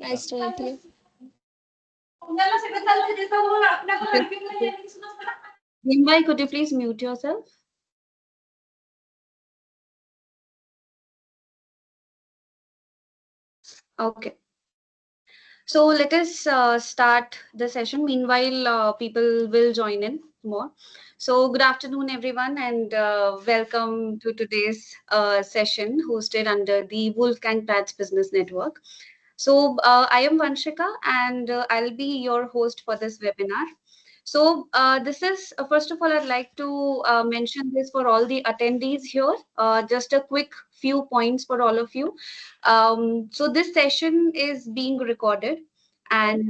Nice to meet you. Nimbai, could you please mute yourself? Okay. So let us start the session. Meanwhile, people will join in more. So good afternoon, everyone, and welcome to today's session hosted under the Wolfgang Patch Business Network. So I am Vanshika, and I'll be your host for this webinar. So this is, first of all, I'd like to mention this for all the attendees here. Just a quick few points for all of you. So this session is being recorded, and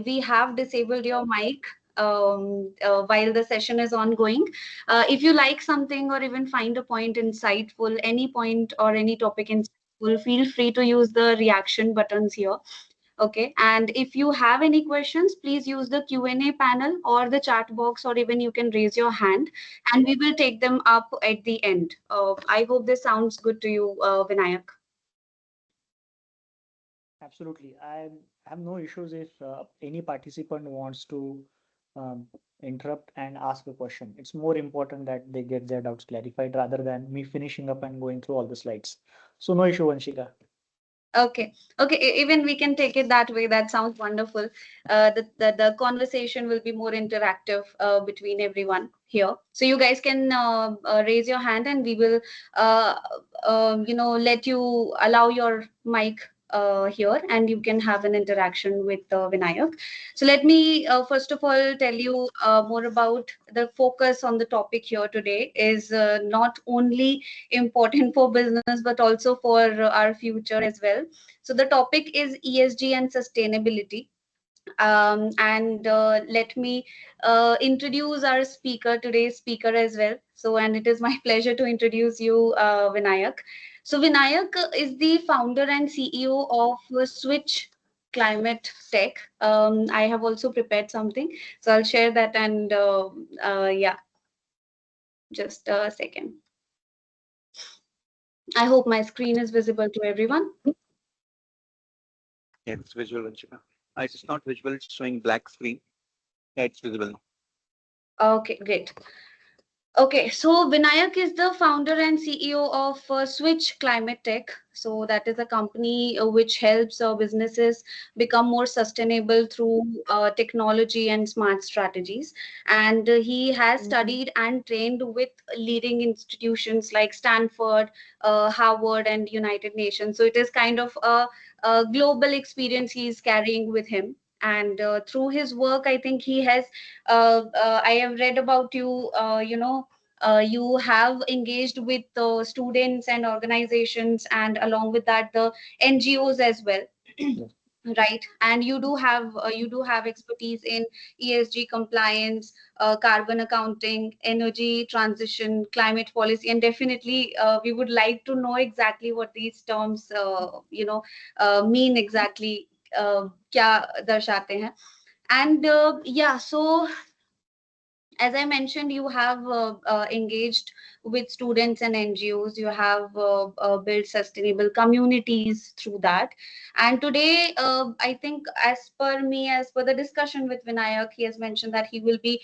we have disabled your mic while the session is ongoing. If you like something or even find a point insightful, any point or any topic insightful, feel free to use the reaction buttons here. Okay, and if you have any questions, please use the Q&A panel or the chat box, or even you can raise your hand and we will take them up at the end. I hope this sounds good to you, Vinayak. Absolutely. I have no issues if any participant wants to um, interrupt and ask a question. It's more important that they get their doubts clarified rather than me finishing up and going through all the slides. So no issue, Vanshika. Okay, okay, even we can take it that way. That sounds wonderful. The conversation will be more interactive between everyone here. So you guys can raise your hand and we will, uh, let you allow your mic here and you can have an interaction with Vinayak. So let me first of all tell you more about the focus on the topic here today is not only important for business but also for our future as well. So the topic is ESG and sustainability. And let me introduce our speaker, today's speaker as well. So, and it is my pleasure to introduce you, Vinayak. So, Vinayak is the founder and CEO of Switch Climate Tech. I have also prepared something, so I'll share that. And yeah, just a second. I hope my screen is visible to everyone. Yeah, it's visual, Vanshika. It's not visual, it's showing black screen. Yeah, it's visible. Okay, great. Okay, so Vinayak is the founder and CEO of Switch Climate Tech. So that is a company which helps businesses become more sustainable through technology and smart strategies. And he has studied and trained with leading institutions like Stanford, Harvard, and United Nations. So it is kind of a global experience he is carrying with him. And through his work, I think he has I have read about you, you have engaged with the students and organizations, and along with that, the NGOs as well. Right, and you do have expertise in ESG compliance, carbon accounting, energy transition, climate policy, and definitely we would like to know exactly what these terms mean exactly. क्या दर्शाते हैं. And yeah, so as I mentioned, you have engaged with students and NGOs. You have built sustainable communities through that. And today, I think, as per the discussion with Vinayak, he has mentioned that he will be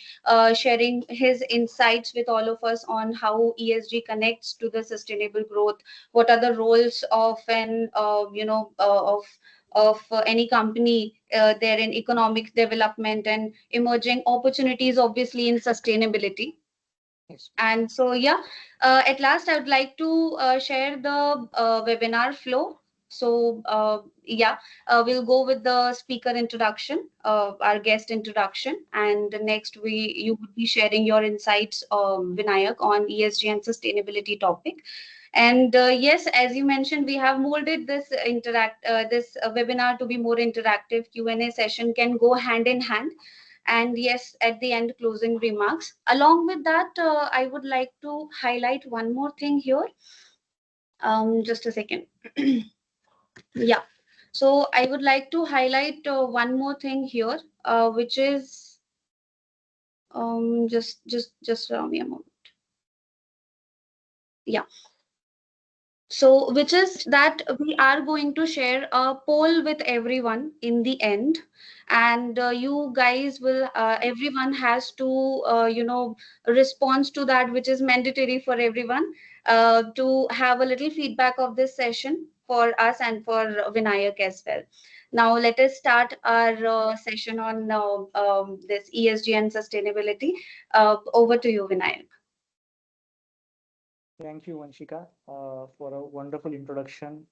sharing his insights with all of us on how ESG connects to the sustainable growth. What are the roles of any company there in economic development and emerging opportunities, obviously in sustainability. Yes. And so, yeah, at last, I would like to share the webinar flow. So, yeah, we'll go with the speaker introduction, our guest introduction, and next you would be sharing your insights, Vinayak, on ESG and sustainability topic. And yes, as you mentioned, we have molded this webinar to be more interactive. Q&A session can go hand in hand. And yes, at the end, closing remarks. Along with that, I would like to highlight one more thing here. Just a second. Yeah. So I would like to highlight one more thing here, which is just allow me a moment. Yeah. So, which is that we are going to share a poll with everyone in the end, and you guys will, everyone has to, respond to that, which is mandatory for everyone, to have a little feedback of this session for us and for Vinayak as well. Now, let us start our session on this ESG and sustainability. Over to you, Vinayak. Thank you, Vanshika, for a wonderful introduction.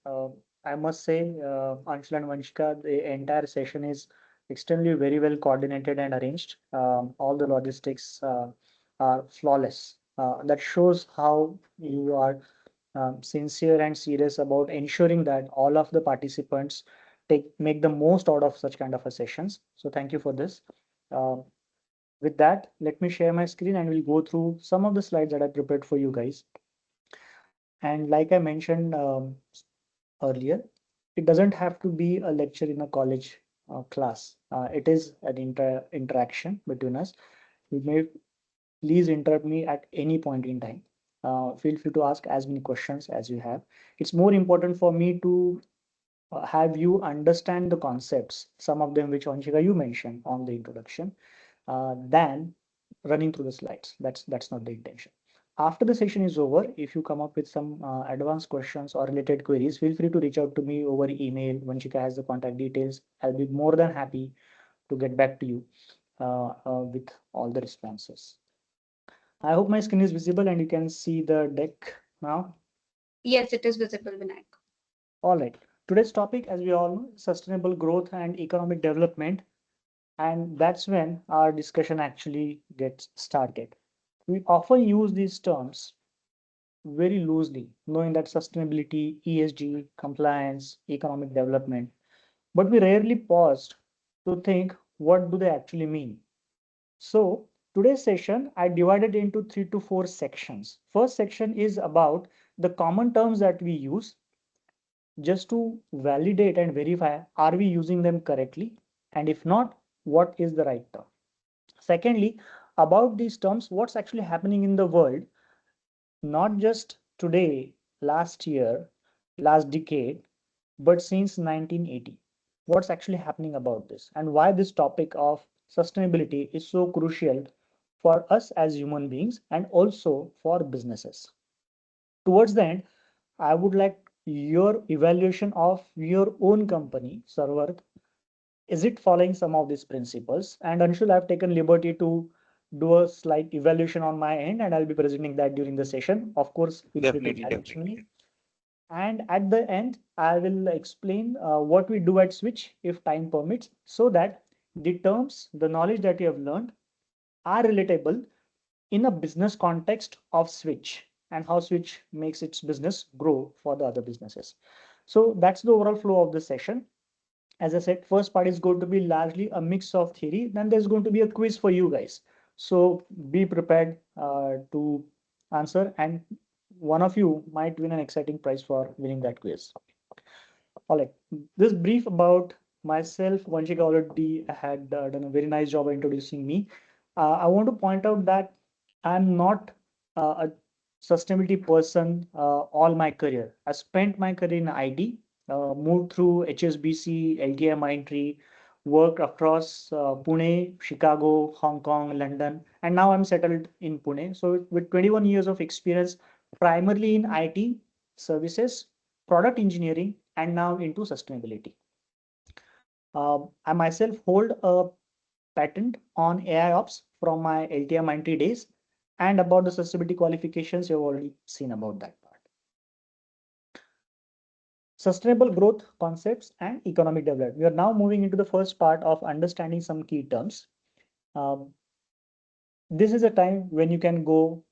I must say, Anshul and Vanshika, the entire session is extremely very well coordinated and arranged. All the logistics are flawless. That shows how you are sincere and serious about ensuring that all of the participants make the most out of such kind of a sessions. So thank you for this. Uh, with that, let me share my screen and we'll go through some of the slides that I prepared for you guys. And like I mentioned earlier, it doesn't have to be a lecture in a college class. It is an interaction between us. You may please interrupt me at any point in time. Feel free to ask as many questions as you have. It's more important for me to have you understand the concepts, some of them which Anshika you mentioned on the introduction, than running through the slides. That's not the intention. After the session is over, if you come up with some advanced questions or related queries, feel free to reach out to me over email. Vanshika has the contact details. I'll be more than happy to get back to you with all the responses. I hope my screen is visible and you can see the deck now. Yes, it is visible, Vinayak. All right. Today's topic, as we all know, sustainable growth and economic development. And that's when our discussion actually gets started. We often use these terms very loosely, knowing that sustainability, ESG, compliance, economic development, but we rarely paused to think what do they actually mean. So today's session, I divided into 3 to 4 sections. First section is about the common terms that we use just to validate and verify are we using them correctly, and if not, what is the right term. Secondly, about these terms, what's actually happening in the world, not just today, last year, last decade, but since 1980. What's actually happening about this, and why this topic of sustainability is so crucial for us as human beings and also for businesses. Towards the end, I would like your evaluation of your own company, Sarvarth. Is it following some of these principles? And Anshul, I've taken liberty to do a slight evaluation on my end, and I'll be presenting that during the session. Of course, feel free to Definitely, challenge definitely. me. And at the end, I will explain what we do at Switch if time permits, so that the terms, the knowledge that you have learned are relatable in a business context of Switch and how Switch makes its business grow for the other businesses. So that's the overall flow of the session. As I said, first part is going to be largely a mix of theory. Then there's going to be a quiz for you guys. So be prepared to answer, and one of you might win an exciting prize for winning that quiz. All right. This brief about myself, Vanshika already had done a very nice job of introducing me. I want to point out that I'm not a sustainability person all my career. I spent my career in IT, moved through HSBC, LTI Mindtree, worked across Pune, Chicago, Hong Kong, London, and now I'm settled in Pune. So with 21 years of experience, primarily in IT services, product engineering, and now into sustainability. I myself hold a patent on AI ops from my LTI Mindtree days, and about the sustainability qualifications, you've already seen about that part. Sustainable growth concepts and economic development. We are now moving into the first part of understanding some key terms. Um, this is a time when you can go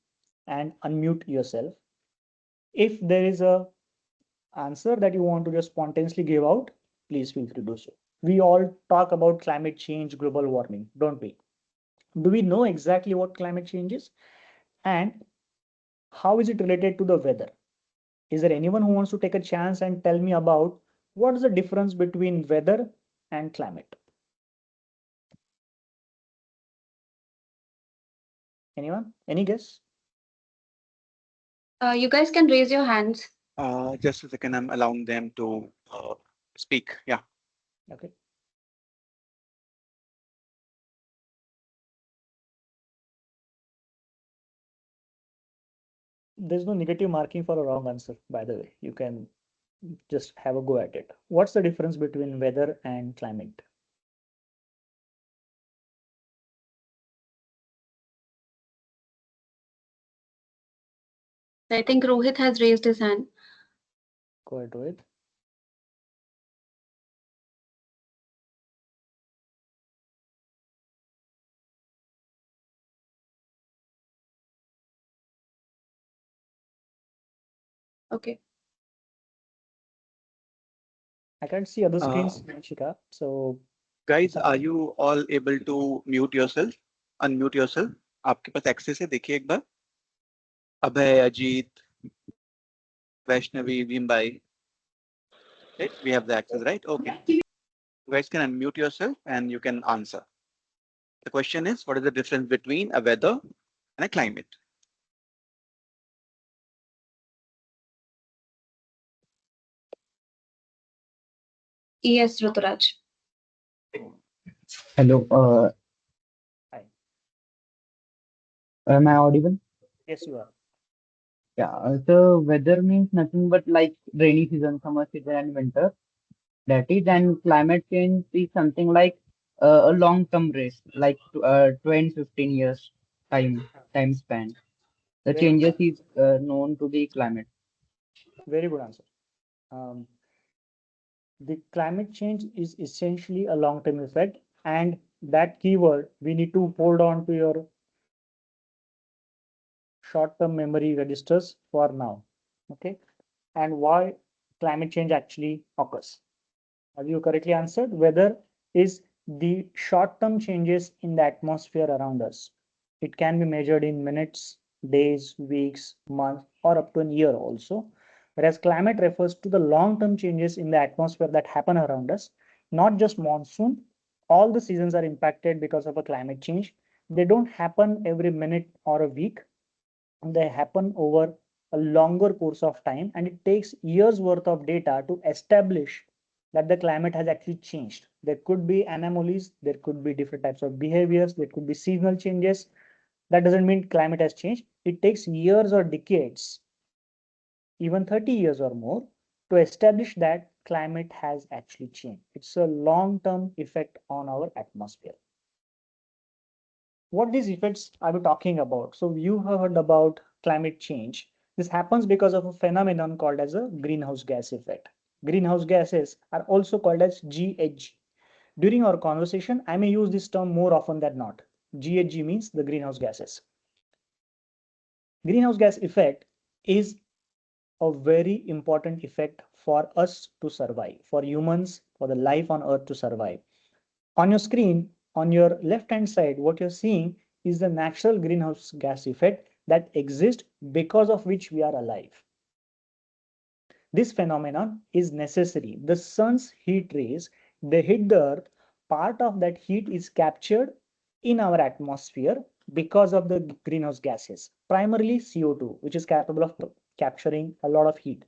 and unmute yourself. If there is a answer that you want to just spontaneously give out, please feel free to do so. We all talk about climate change, global warming, don't we? Do we know exactly what climate change is? And how is it related to the weather? Is there anyone who wants to take a chance and tell me about what is the difference between weather and climate? Anyone? Any guess? You guys can raise your hands. Just a second, I'm allowing them to speak. Yeah. Okay. There's no negative marking for a wrong answer, by the way. You can just have a go at it. What's the difference between weather and climate? I think Rohit has raised his hand. Go ahead, Rohit. Okay. I can't see other Uh, screens, Shika. So guys, are you all able to mute yourself? Unmute yourself. आपके पास access है देखिए एक बार. अभय, Ajit, Vaishnavi, Vimbai. Right? We have the access, right? Okay. You guys can unmute yourself and you can answer. The question is, what is the difference between a weather and a climate? Yes, Ruturaj. Hello, hi. am I audible? Yes, you are. Yeah, so weather means nothing but like rainy season, summer season, and winter. That is, and climate change is something like a long-term race, like 20, 15 years time span. The Very good changes answer. is known to the climate. Very good answer. Um, the climate change is essentially a long-term effect, and that keyword we need to hold on to your short-term memory registers for now. Okay, and why climate change actually occurs. As you correctly answered, weather is the short-term changes in the atmosphere around us. It can be measured in minutes, days, weeks, months, or up to a year also. Whereas climate refers to the long-term changes in the atmosphere that happen around us, not just monsoon. All the seasons are impacted because of a climate change. They don't happen every minute or a week. They happen over a longer course of time, and it takes years worth of data to establish that the climate has actually changed. There could be anomalies, there could be different types of behaviors, there could be seasonal changes. That doesn't mean climate has changed. It takes years or decades, even 30 years or more, to establish that climate has actually changed. It's a long-term effect on our atmosphere. What these effects are we talking about? So you have heard about climate change. This happens because of a phenomenon called as a greenhouse gas effect. Greenhouse gases are also called as GHG. During our conversation, I may use this term more often than not. GHG means the greenhouse gases. Greenhouse gas effect is a very important effect for us to survive, for humans, for the life on earth to survive. On your screen, on your left-hand side, what you're seeing is the natural greenhouse gas effect that exists because of which we are alive. This phenomenon is necessary. The sun's heat rays, they hit the earth. Part of that heat is captured in our atmosphere because of the greenhouse gases, primarily CO2, which is capable of capturing a lot of heat.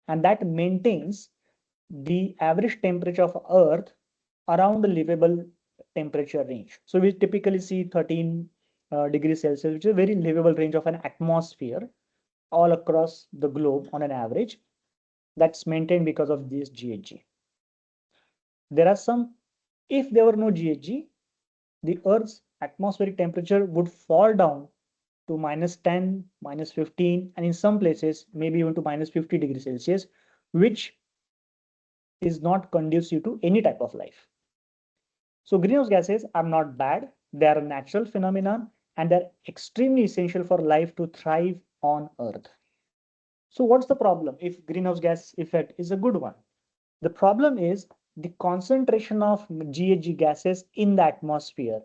And that maintains the average temperature of earth around the livable temperature range. So we typically see 13 degrees Celsius, which is a very livable range of an atmosphere all across the globe on an average. That's maintained because of this GHG. There are some, if there were no GHG, the Earth's atmospheric temperature would fall down to -10, -15, and in some places, maybe even to -50 degrees Celsius, which is not conducive to any type of life. So greenhouse gases are not bad. They are a natural phenomenon and they're extremely essential for life to thrive on Earth. So what's the problem if greenhouse gas effect is a good one? The problem is the concentration of GHG gases in the atmosphere.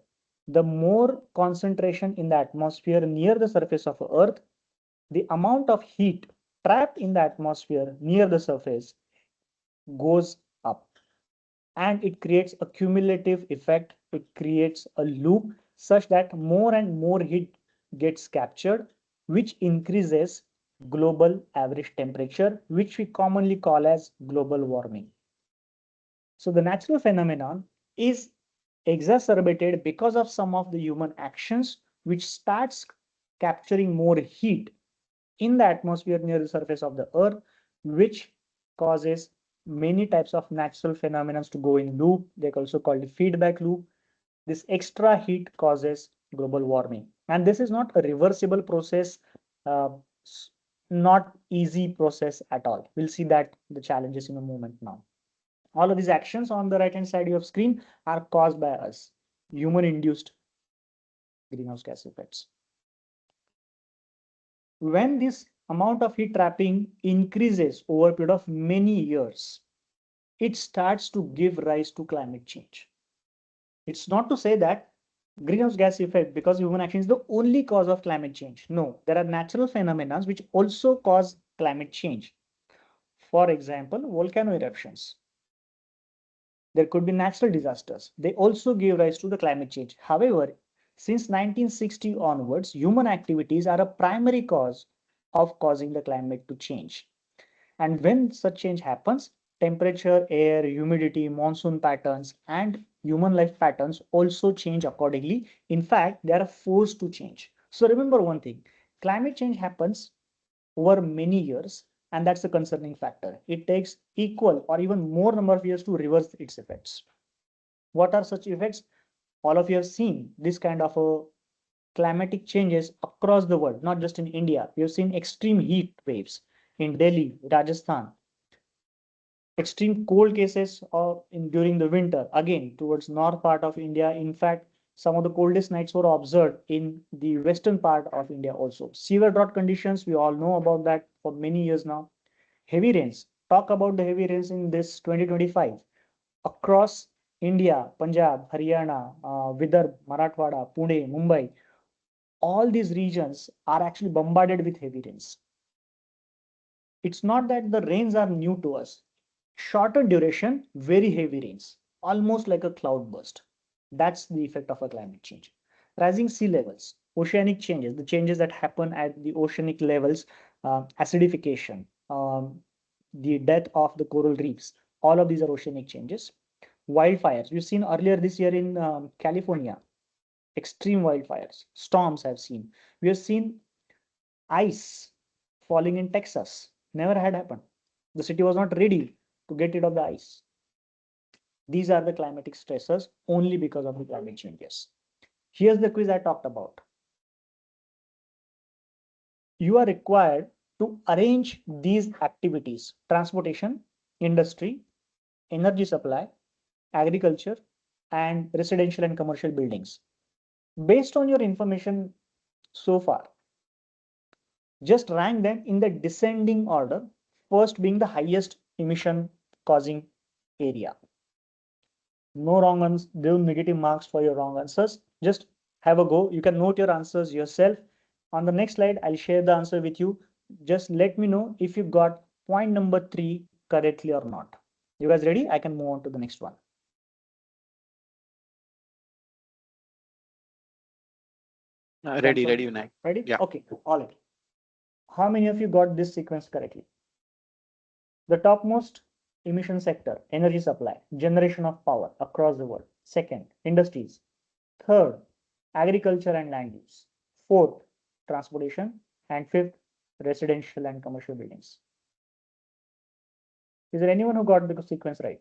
The more concentration in the atmosphere near the surface of Earth, the amount of heat trapped in the atmosphere near the surface goes up. And it creates a cumulative effect. It creates a loop such that more and more heat gets captured, which increases global average temperature, which we commonly call as global warming. So the natural phenomenon is exacerbated because of some of the human actions, which starts capturing more heat in the atmosphere near the surface of the earth, which causes many types of natural phenomena to go in loop. They're also called the feedback loop. This extra heat causes global warming, and this is not a reversible process, uh, not easy process at all. We'll see that the challenges in a moment now. All of these actions on the right hand side of your screen are caused by us, human induced greenhouse gas effects. When this amount of heat trapping increases over a period of many years, it starts to give rise to climate change. It's not to say that greenhouse gas effect because human action is the only cause of climate change. No, there are natural phenomena which also cause climate change. For example, volcano eruptions. There could be natural disasters. They also give rise to the climate change. However, since 1960 onwards, human activities are a primary cause of causing the climate to change. And when such change happens, temperature, air, humidity, monsoon patterns, and human life patterns also change accordingly. In fact, they are forced to change. So remember one thing, climate change happens over many years, and that's a concerning factor. It takes equal or even more number of years to reverse its effects. What are such effects? All of you have seen this kind of a climatic changes across the world, not just in India. We have seen extreme heat waves in Delhi, Rajasthan, extreme cold cases during the winter, again towards north part of India. In fact, some of the coldest nights were observed in the western part of India also. Severe drought conditions, we all know about that for many years now. Heavy rains, talk about the heavy rains in this 2025 across India, Punjab, Haryana, Vidarbh, Marathwada, Pune, Mumbai, all these regions are actually bombarded with heavy rains. It's not that the rains are new to us. Shorter duration, very heavy rains, almost like a cloud burst. That's the effect of a climate change. Rising sea levels, oceanic changes, the changes that happen at the oceanic levels, acidification, the death of the coral reefs, all of these are oceanic changes. Wildfires, we've seen earlier this year in California, extreme wildfires, storms I've seen. We have seen ice falling in Texas, never had happened. The city was not ready to get rid of the ice. These are the climatic stressors only because of the climate changes. Here's the quiz I talked about. You are required to arrange these activities: transportation, industry, energy supply, agriculture, and residential and commercial buildings. Based on your information so far, just rank them in the descending order, first being the highest emission causing area. No wrong answers, no negative marks for your wrong answers. Just have a go. You can note your answers yourself. On the next slide, I'll share the answer with you. Just let me know if you got point number 3 correctly or not. You guys ready? I can move on to the next one. Ready, ready, Vinayak. Ready? Yeah. Okay, all right. How many of you got this sequence correctly? The topmost emission sector, energy supply, generation of power across the world. Second, industries. Third, agriculture and land use. Fourth, transportation. And fifth, residential and commercial buildings. Is there anyone who got the sequence right?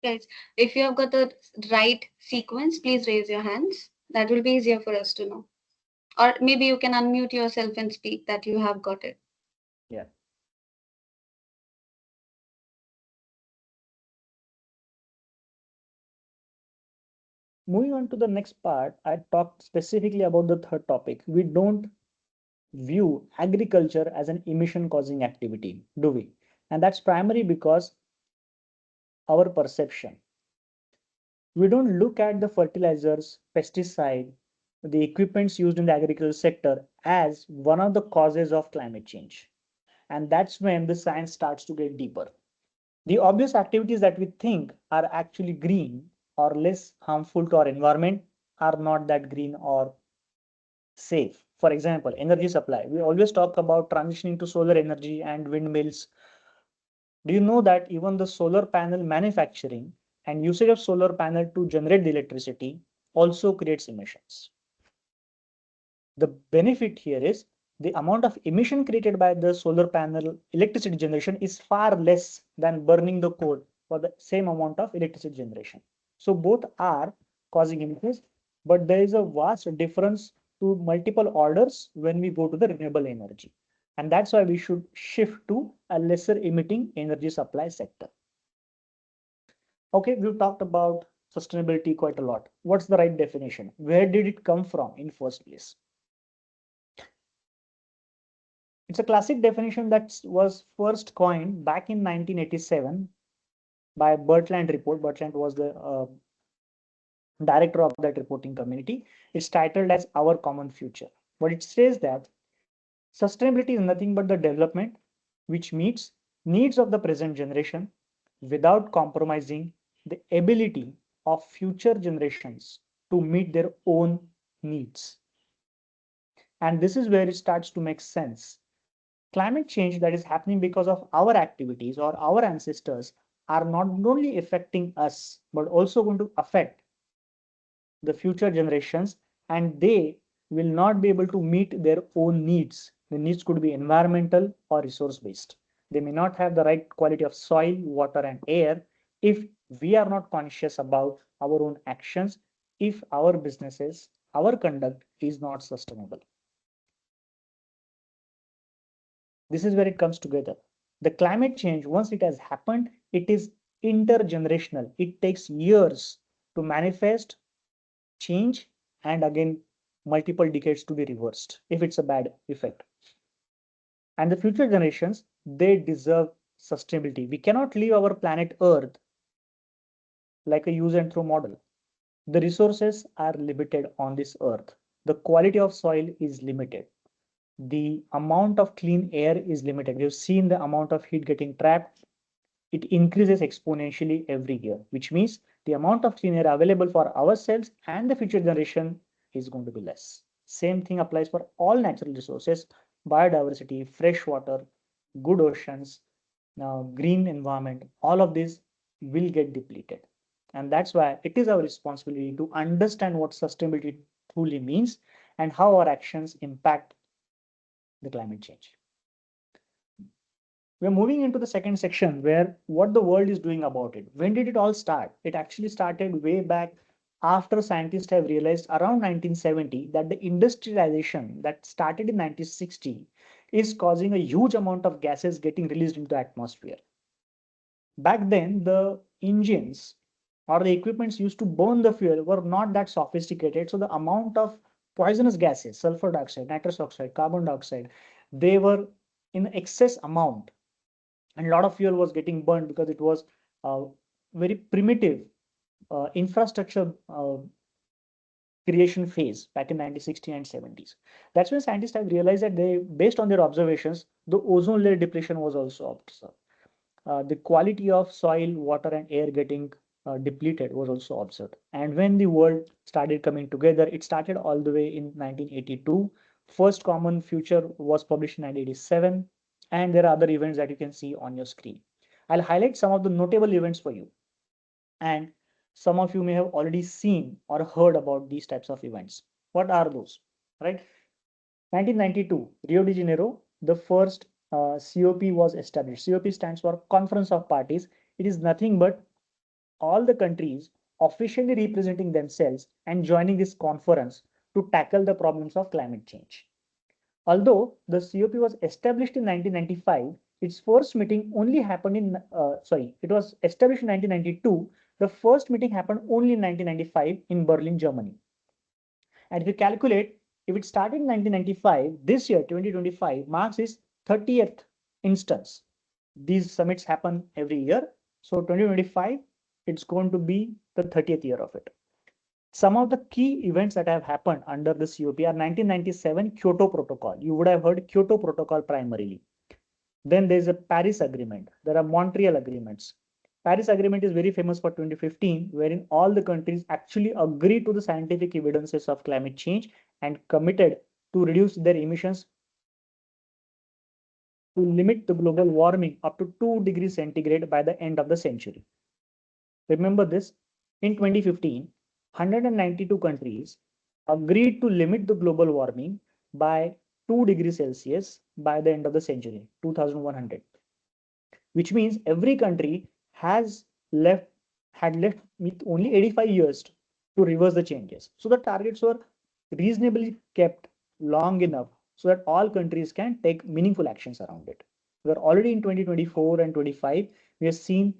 Guys, if you have got the right sequence, please raise your hands. That will be easier for us to know. Or maybe you can unmute yourself and speak that you have got it. Yeah. Moving on to the next part, I talked specifically about the third topic. We don't view agriculture as an emission causing activity, do we? And that's primarily because our perception. We don't look at the fertilizers, pesticide, the equipments used in the agricultural sector as one of the causes of climate change. And that's when the science starts to get deeper. The obvious activities that we think are actually green or less harmful to our environment are not that green or safe. For example, energy supply. We always talk about transitioning to solar energy and windmills. Do you know that even the solar panel manufacturing and usage of solar panel to generate the electricity also creates emissions? The benefit here is the amount of emission created by the solar panel electricity generation is far less than burning the coal for the same amount of electricity generation. So both are causing emissions, but there is a vast difference to multiple orders when we go to the renewable energy. And that's why we should shift to a lesser emitting energy supply sector. Okay, we've talked about sustainability quite a lot. What's the right definition? Where did it come from in first place? It's a classic definition that was first coined back in 1987 by Bertland report. Bertland was the director of that reporting community. It's titled as Our Common Future. But it says that sustainability is nothing but the development which meets needs of the present generation without compromising the ability of future generations to meet their own needs. And this is where it starts to make sense. Climate change that is happening because of our activities or our ancestors are not only affecting us, but also going to affect the future generations, and they will not be able to meet their own needs. The needs could be environmental or resource based. They may not have the right quality of soil, water, and air if we are not conscious about our own actions, if our businesses, our conduct is not sustainable. This is where it comes together. The climate change, once it has happened, it is intergenerational. It takes years to manifest, change, and again, multiple decades to be reversed if it's a bad effect. And the future generations, they deserve sustainability. We cannot leave our planet Earth like a use and throw model. The resources are limited on this earth. The quality of soil is limited. The amount of clean air is limited. We've seen the amount of heat getting trapped. It increases exponentially every year, which means the amount of clean air available for ourselves and the future generation is going to be less. Same thing applies for all natural resources, biodiversity, fresh water, good oceans, green environment. All of this will get depleted. And that's why it is our responsibility to understand what sustainability truly means and how our actions impact the climate change. We're moving into the second section where what the world is doing about it. When did it all start? It actually started way back after scientists have realized around 1970 that the industrialization that started in 1960 is causing a huge amount of gases getting released into the atmosphere. Back then, the engines or the equipments used to burn the fuel were not that sophisticated. So the amount of poisonous gases, sulfur dioxide, nitrous oxide, carbon dioxide, they were in excess amount, and a lot of fuel was getting burned because it was very primitive infrastructure creation phase back in 1960 and 70s. That's when scientists have realized that they, based on their observations, the ozone layer depletion was also observed. The quality of soil, water, and air getting depleted was also observed. And when the world started coming together, it started all the way in 1982. First Common Future was published in 1987, and there are other events that you can see on your screen. I'll highlight some of the notable events for you. And some of you may have already seen or heard about these types of events. What are those? Right? 1992, Rio de Janeiro, the first COP was established. COP stands for Conference of Parties. It is nothing but all the countries officially representing themselves and joining this conference to tackle the problems of climate change. Although the COP was established in 1995, its first meeting only happened in, it was established in 1992. The first meeting happened only in 1995 in Berlin, Germany. And if you calculate, if it started in 1995, this year, 2025, marks its 30th instance. These summits happen every year. So 2025, it's going to be the 30th year of it. Some of the key events that have happened under the COP are 1997 Kyoto Protocol. You would have heard Kyoto Protocol primarily. Then there's a Paris Agreement. There are Montreal Agreements. Paris Agreement is very famous for 2015, wherein all the countries actually agreed to the scientific evidences of climate change and committed to reduce their emissions to limit the global warming up to 2 degrees centigrade by the end of the century. Remember this, in 2015, 192 countries agreed to limit the global warming by 2 degrees Celsius by the end of the century, 2100, which means every country has left had left with only 85 years to reverse the changes. So the targets were reasonably kept long enough so that all countries can take meaningful actions around it. We're already in 2024 and 25. We have seen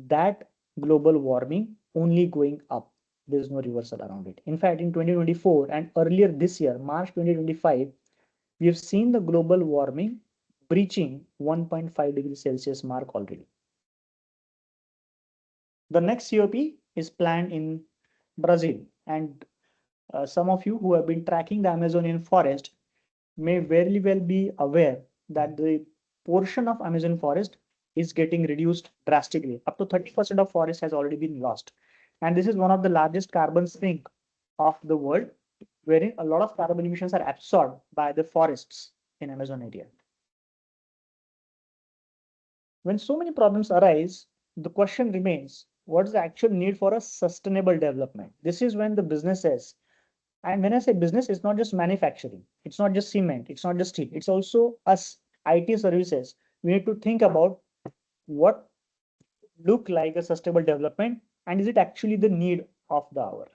that global warming only going up. There's no reversal around it. In fact, in 2024 and earlier this year, March 2025, we have seen the global warming breaching 1.5 degrees Celsius mark already. The next COP is planned in Brazil, and some of you who have been tracking the Amazonian forest may very well be aware that the portion of Amazon forest is getting reduced drastically. Up to 30% of forest has already been lost. And this is one of the largest carbon sink of the world, wherein a lot of carbon emissions are absorbed by the forests in Amazon area. When so many problems arise, the question remains, what is the actual need for a sustainable development? This is when the businesses, and when I say business, it's not just manufacturing, it's not just cement, it's not just steel, it's also us, IT services. We need to think about what look like a sustainable development and is it actually the need of the hour?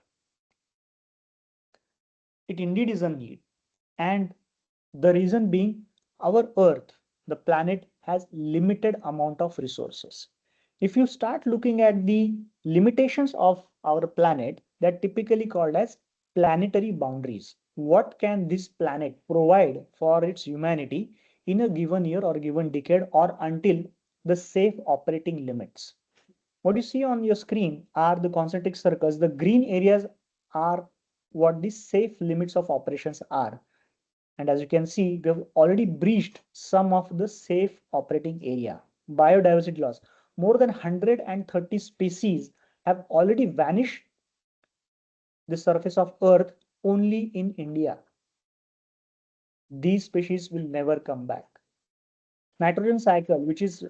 It indeed is a need. And the reason being our Earth, the planet has limited amount of resources. If you start looking at the limitations of our planet, they're typically called as planetary boundaries. What can this planet provide for its humanity in a given year or given decade or until the safe operating limits? What you see on your screen are the concentric circles. The green areas are what the safe limits of operations are. And as you can see, we have already breached some of the safe operating area. Biodiversity loss. More than 130 species have already vanished the surface of Earth only in India. These species will never come back. Nitrogen cycle, which is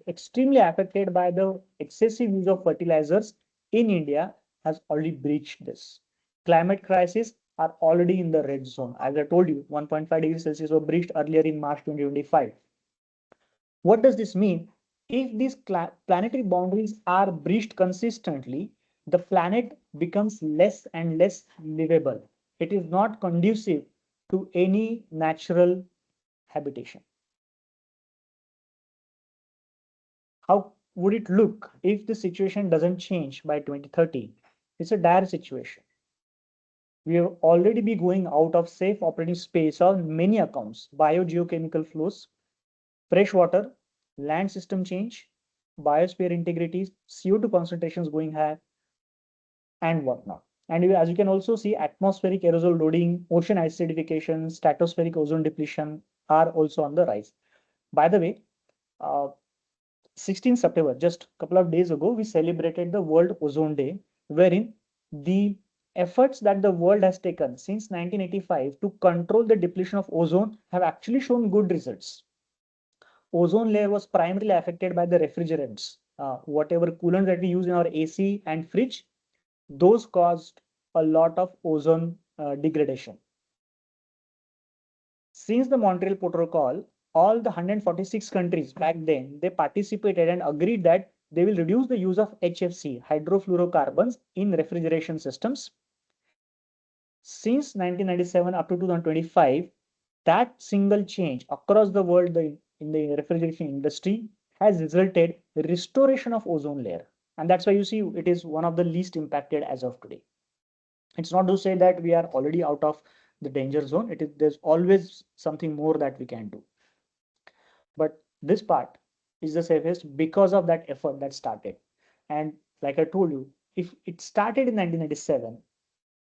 extremely affected by the excessive use of fertilizers in India, has already breached this. Climate crisis are already in the red zone. As I told you, 1.5 degrees Celsius were breached earlier in March 2025. What does this mean? If these planetary boundaries are breached consistently, the planet becomes less and less livable. It is not conducive to any natural habitation. How would it look if the situation doesn't change by 2030? It's a dire situation. We have already been going out of safe operating space on many accounts: biogeochemical flows, fresh water, land system change, biosphere integrity, CO2 concentrations going high, and whatnot. And as you can also see, atmospheric aerosol loading, ocean acidification, stratospheric ozone depletion are also on the rise. By the way, 16 September, just a couple of days ago, we celebrated the World Ozone Day, wherein the efforts that the world has taken since 1985 to control the depletion of ozone have actually shown good results. Ozone layer was primarily affected by the refrigerants. Whatever coolant that we use in our AC and fridge, those caused a lot of ozone degradation. Since the Montreal Protocol, all the 146 countries back then, they participated and agreed that they will reduce the use of HFC, hydrofluorocarbons, in refrigeration systems. Since 1997 up to 2025, that single change across the world in the refrigeration industry has resulted in restoration of ozone layer. And that's why you see it is one of the least impacted as of today. It's not to say that we are already out of the danger zone. There's always something more that we can do. But this part is the safest because of that effort that started. And like I told you, if it started in 1997,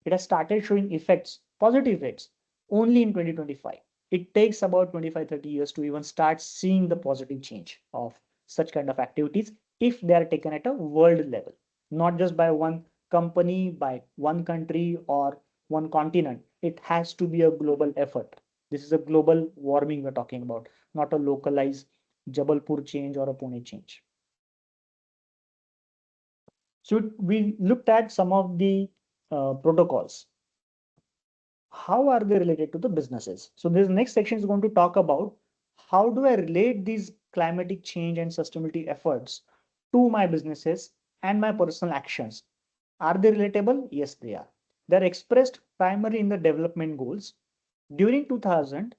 it has started showing effects, positive effects, only in 2025. it takes about 25-30 years to even start seeing the positive change of such kind of activities if they are taken at a world level, not just by one company, by one country or one continent. It has to be a global effort. This is a global warming we're talking about, not a localized Jabalpur change or a Pune change. So we looked at some of the protocols. How are they related to the businesses? So this next section is going to talk about how do I relate these climatic change and sustainability efforts to my businesses and my personal actions. Are they relatable? Yes, they are. They're expressed primarily in the development goals. During 2000,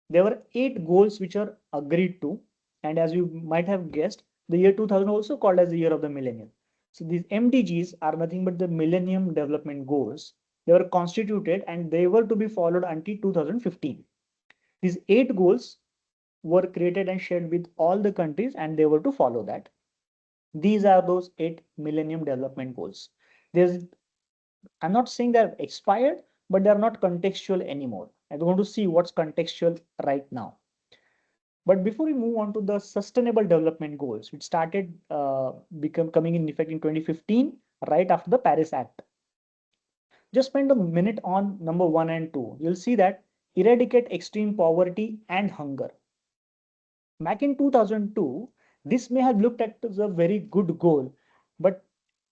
there were 8 goals which are agreed to. And as you might have guessed, the year 2000 also called as the year of the millennium. So these MDGs are nothing but the Millennium Development Goals. They were constituted and they were to be followed until 2015. These 8 goals were created and shared with all the countries and they were to follow that. These are those 8 Millennium Development Goals. There's, I'm not saying they're expired, but they're not contextual anymore. I'm going to see what's contextual right now. But before we move on to the Sustainable Development Goals, which started coming in effect in 2015, right after the Paris Act. Just spend a minute on number 1 and 2. You'll see that eradicate extreme poverty and hunger. Back in 2002, this may have looked at as a very good goal, but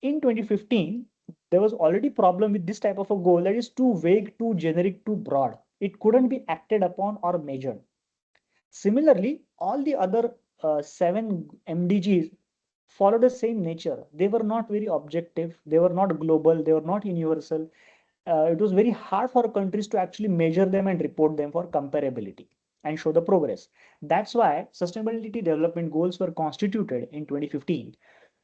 in 2015, there was already problem with this type of a goal that is too vague, too generic, too broad. It couldn't be acted upon or measured. Similarly, all the other 7 MDGs follow the same nature. They were not very objective, they were not global, they were not universal. It was very hard for countries to actually measure them and report them for comparability and show the progress. That's why Sustainability Development Goals were constituted in 2015,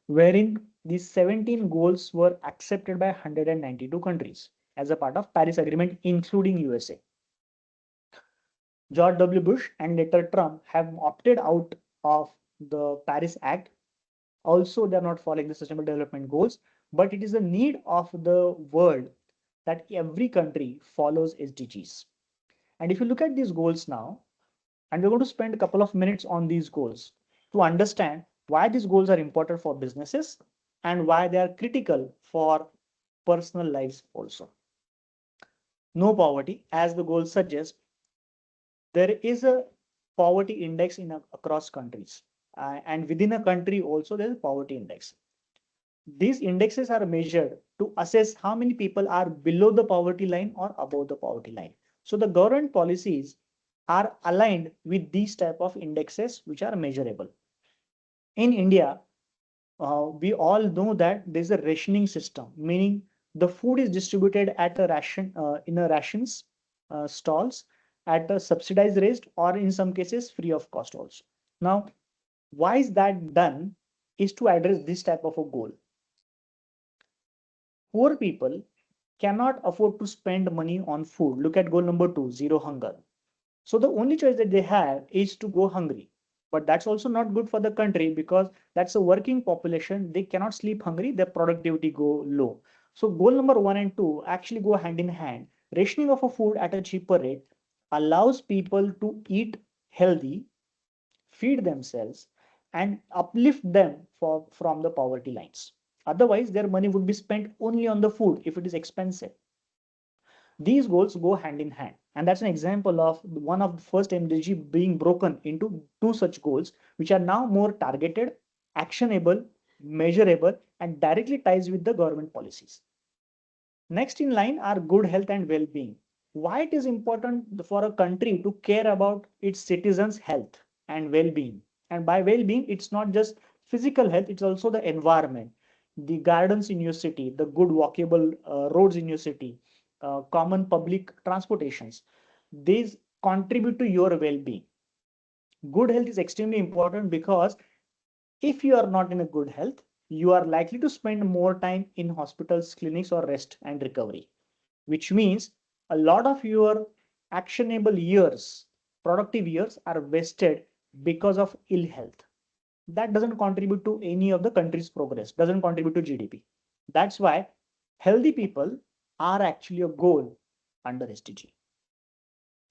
wherein these 17 goals were accepted by 192 countries as a part of Paris Agreement, including USA. George W. Bush and later Trump have opted out of the Paris Act. Also, they're not following the Sustainable Development Goals, but it is a need of the world that every country follows SDGs. And if you look at these goals now, and we're going to spend a couple of minutes on these goals to understand why these goals are important for businesses and why they are critical for personal lives also. No poverty, as the goal suggests, there is a poverty index across countries. And within a country also there is a poverty index. These indexes are measured to assess how many people are below the poverty line or above the poverty line. So the government policies are aligned with these type of indexes which are measurable. In India, we all know that there's a rationing system, meaning the food is distributed at a ration in a rations stalls at a subsidized rate or in some cases free of cost also. Now, why is that done? Is to address this type of a goal. Poor people cannot afford to spend money on food. Look at goal number 2, zero hunger. So the only choice that they have is to go hungry. But that's also not good for the country because that's a working population. They cannot sleep hungry, their productivity go low. So goal number 1 and 2 actually go hand in hand. Rationing of a food at a cheaper rate allows people to eat healthy, feed themselves, and uplift them from the poverty lines. Otherwise, their money would be spent only on the food if it is expensive. These goals go hand in hand. And that's an example of one of the first MDG being broken into 2 such goals, which are now more targeted, actionable, measurable, and directly ties with the government policies. Next in line are good health and well-being. Why it is important for a country to care about its citizens' health and well-being. And by well-being, it's not just physical health, it's also the environment, the gardens in your city, the good walkable roads in your city, common public transportations. These contribute to your well-being. Good health is extremely important because if you are not in a good health, you are likely to spend more time in hospitals, clinics, or rest and recovery, which means a lot of your actionable years, productive years, are wasted because of ill health. That doesn't contribute to any of the country's progress, doesn't contribute to GDP. That's why healthy people are actually a goal under SDG.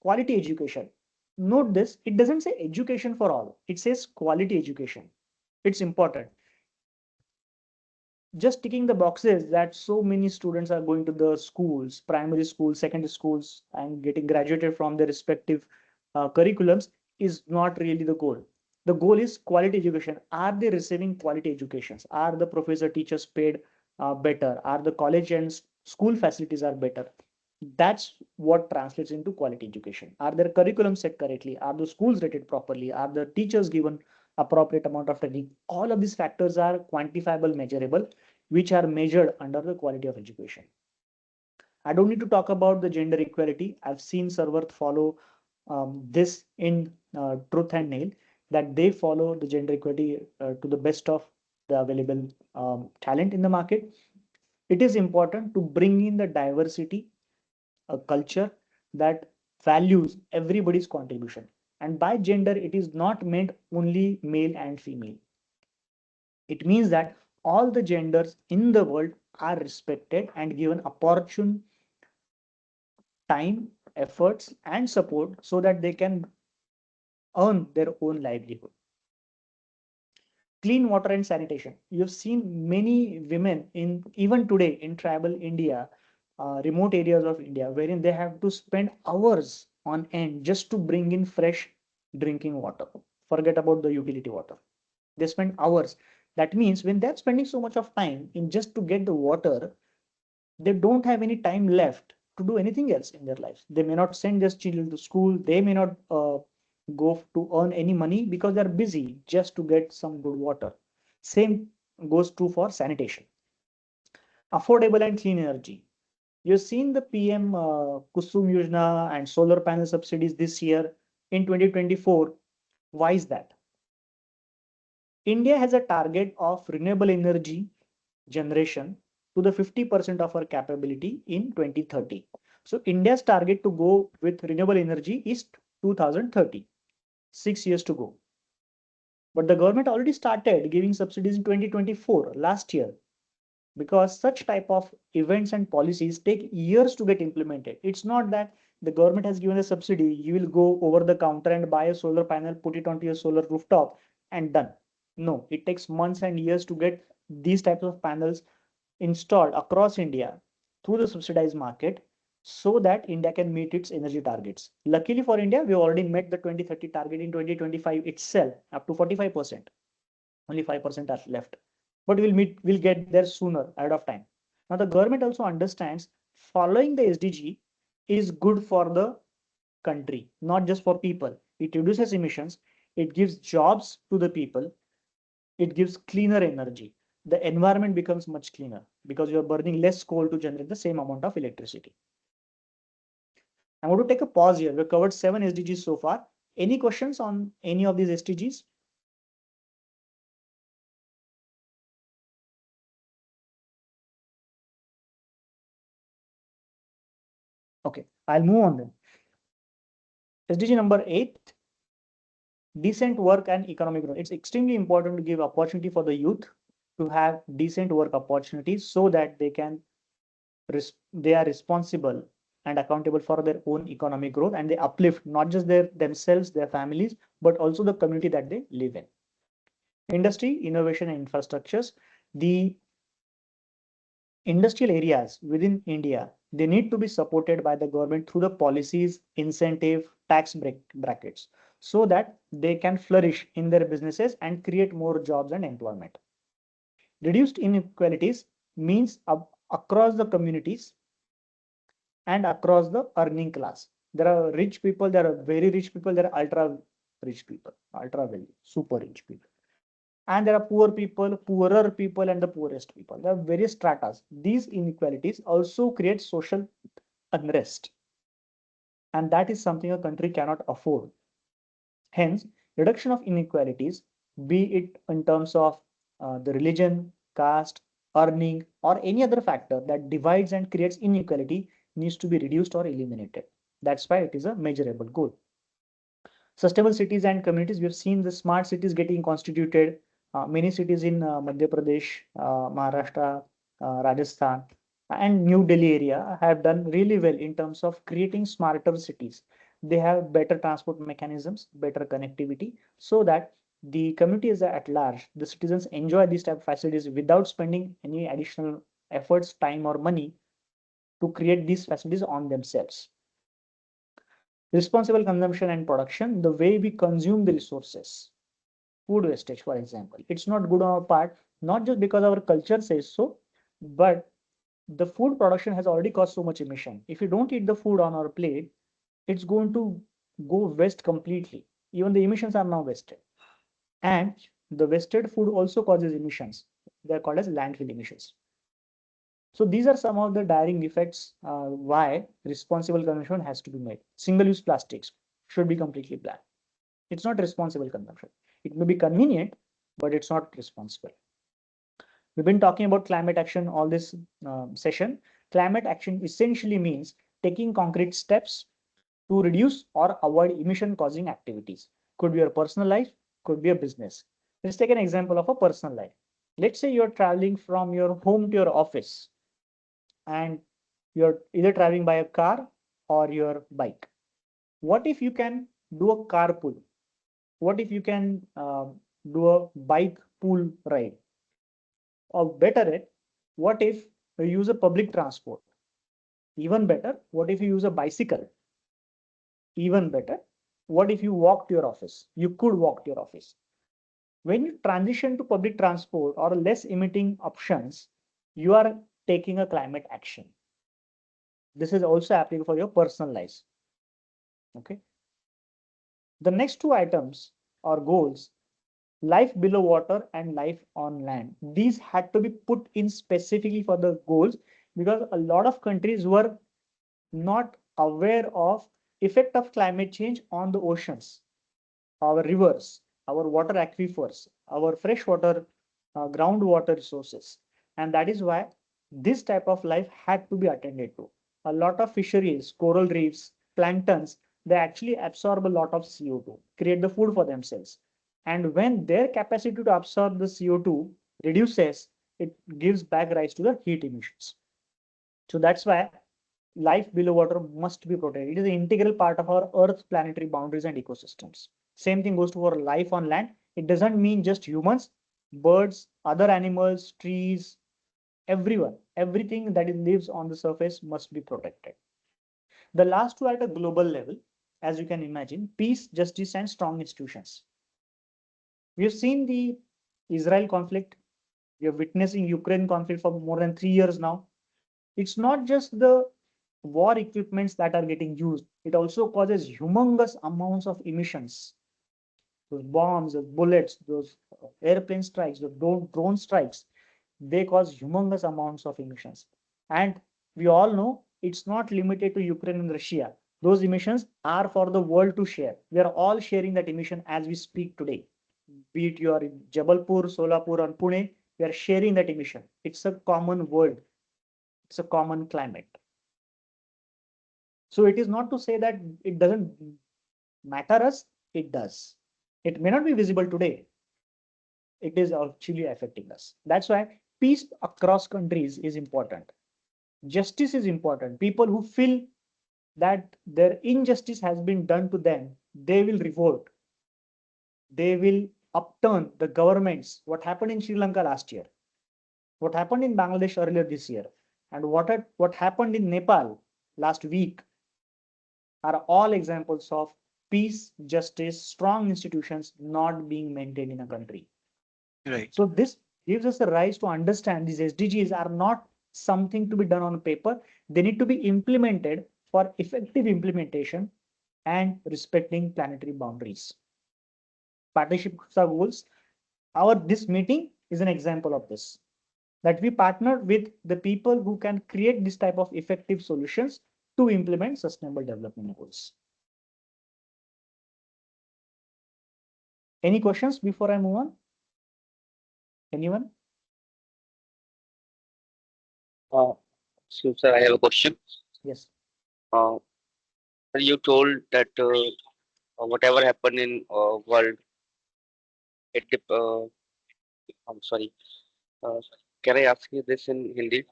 quality education. Note this, it doesn't say education for all, it says quality education. It's important. Just ticking the boxes that so many students are going to the schools, primary schools, secondary schools, and getting graduated from their respective curriculums is not really the goal. The goal is quality education. Are they receiving quality educations? Are the professor teachers paid better? Are the college and school facilities are better? That's what translates into quality education. Are their curriculum set correctly? Are the schools rated properly? Are the teachers given appropriate amount of training? All of these factors are quantifiable, measurable, which are measured under the quality of education. I don't need to talk about the gender equality. I've seen Sarwarth follow this in truth and nail, that they follow the gender equality to the best of the available talent in the market. It is important to bring in the diversity, a culture that values everybody's contribution. And by gender, it is not meant only male and female. It means that all the genders in the world are respected and given opportune time, efforts, and support so that they can earn their own livelihood. Clean water and sanitation. You've seen many women in even today in tribal India, remote areas of India, wherein they have to spend hours on end just to bring in fresh drinking water. Forget about the utility water. They spend hours. That means when they're spending so much of time in just to get the water, they don't have any time left to do anything else in their lives. They may not send their children to school. They may not go to earn any money because they're busy just to get some good water. Same goes true for sanitation. Affordable and clean energy. You've seen the PM Kusum Yojana and solar panel subsidies this year in 2024. Why is that? India has a target of renewable energy generation to the 50% of our capability in 2030. So India's target to go with renewable energy is 2030, 6 years to go. But the government already started giving subsidies in 2024, last year, because such type of events and policies take years to get implemented. It's not that the government has given a subsidy, you will go over the counter and buy a solar panel, put it onto your solar rooftop and done. No, it takes months and years to get these types of panels installed across India through the subsidized market so that India can meet its energy targets. Luckily for India, we already met the 2030 target in 2025 itself, up to 45%. Only 5% are left. But we'll get there sooner, ahead of time. Now the government also understands following the SDG is good for the country, not just for people. It reduces emissions, it gives jobs to the people, it gives cleaner energy. The environment becomes much cleaner because you're burning less coal to generate the same amount of electricity. I'm going to take a pause here. We've covered 7 SDGs so far. Any questions on any of these SDGs? Okay, I'll move on then. SDG number 8, decent work and economic growth. It's extremely important to give opportunity for the youth to have decent work opportunities so that they are responsible and accountable for their own economic growth, and they uplift not just themselves, their families, but also the community that they live in. Industry, innovation, and infrastructures. The industrial areas within India, they need to be supported by the government through the policies, incentive, tax brackets, so that they can flourish in their businesses and create more jobs and employment. Reduced inequalities means across the communities and across the earning class. There are rich people, there are very rich people, there are ultra rich people, ultra wealthy, super rich people. And there are poor people, poorer people, and the poorest people. There are various stratas. These inequalities also create social unrest. And that is something a country cannot afford. Hence, reduction of inequalities, be it in terms of the religion, caste, earning, or any other factor that divides and creates inequality, needs to be reduced or eliminated. That's why it is a measurable goal. Sustainable cities and communities, we have seen the smart cities getting constituted. Many cities in Madhya Pradesh, Maharashtra, Rajasthan, and New Delhi area have done really well in terms of creating smarter cities. they have better transport mechanisms, better connectivity, so that the communities at large, the citizens enjoy these type of facilities without spending any additional efforts, time, or money to create these facilities on themselves. Responsible consumption and production, the way we consume the resources, food wastage, for example, it's not good on our part, not just because our culture says so, but the food production has already caused so much emission. If you don't eat the food on our plate, it's going to go waste completely. Even the emissions are now wasted. And the wasted food also causes emissions. They're called as landfill emissions. So these are some of the direct effects why responsible consumption has to be made. Single-use plastics should be completely banned. It's not responsible consumption. It may be convenient, but it's not responsible. We've been talking about climate action all this session. Climate action essentially means taking concrete steps to reduce or avoid emission causing activities. Could be your personal life, could be a business. Let's take an example of a personal life. Let's say you're traveling from your home to your office and you're either traveling by a car or your bike. What if you can do a carpool? What if you can do a bike pool ride? Or better yet, what if you use a public transport? Even better, what if you use a bicycle? Even better, what if you walk to your office? You could walk to your office. When you transition to public transport or less emitting options, you are taking a climate action. This is also applicable for your personal lives. Okay. The next two items or goals, life below water and life on land. These had to be put in specifically for the goals because a lot of countries were not aware of effect of climate change on the oceans, our rivers, our water aquifers, our freshwater, groundwater resources. And that is why this type of life had to be attended to. A lot of fisheries, coral reefs, planktons, they actually absorb a lot of CO2, create the food for themselves. And when their capacity to absorb the CO2 reduces, it gives back rise to the heat emissions. So that's why life below water must be protected. It is an integral part of our Earth's planetary boundaries and ecosystems. Same thing goes to our life on land. It doesn't mean just humans, birds, other animals, trees, everyone, everything that lives on the surface must be protected. The last two at a global level, as you can imagine, peace, justice, and strong institutions. We have seen the Israel conflict. We are witnessing Ukraine conflict for more than 3 years now. It's not just the war equipments that are getting used, it also causes humongous amounts of emissions. Those bombs, those bullets, those airplane strikes, the drone strikes, they cause humongous amounts of emissions. And we all know it's not limited to Ukraine and Russia. Those emissions are for the world to share. We are all sharing that emission as we speak today. Be it you are in Jabalpur, Solapur, or Pune, we are sharing that emission. It's a common world. It's a common climate. So it is not to say that it doesn't matter us, it does. It may not be visible today. It is actually affecting us. That's why peace across countries is important. Justice is important. People who feel that their injustice has been done to them, they will revolt. They will upturn the governments. What happened in Sri Lanka last year? What happened in Bangladesh earlier this year? And what happened in Nepal last week are all examples of peace, justice, strong institutions not being maintained in a country. Right. So this gives us the rise to understand these SDGs are not something to be done on paper. They need to be implemented for effective implementation and respecting planetary boundaries. Partnership goals. This meeting is an example of this. That we partner with the people who can create this type of effective solutions to implement sustainable development goals. Any questions before I move on? Anyone? Uh, so, sir, I have a question. Yes. Uh, you told that whatever happened in world, I'm sorry. Uh, can I ask you this in Hindi?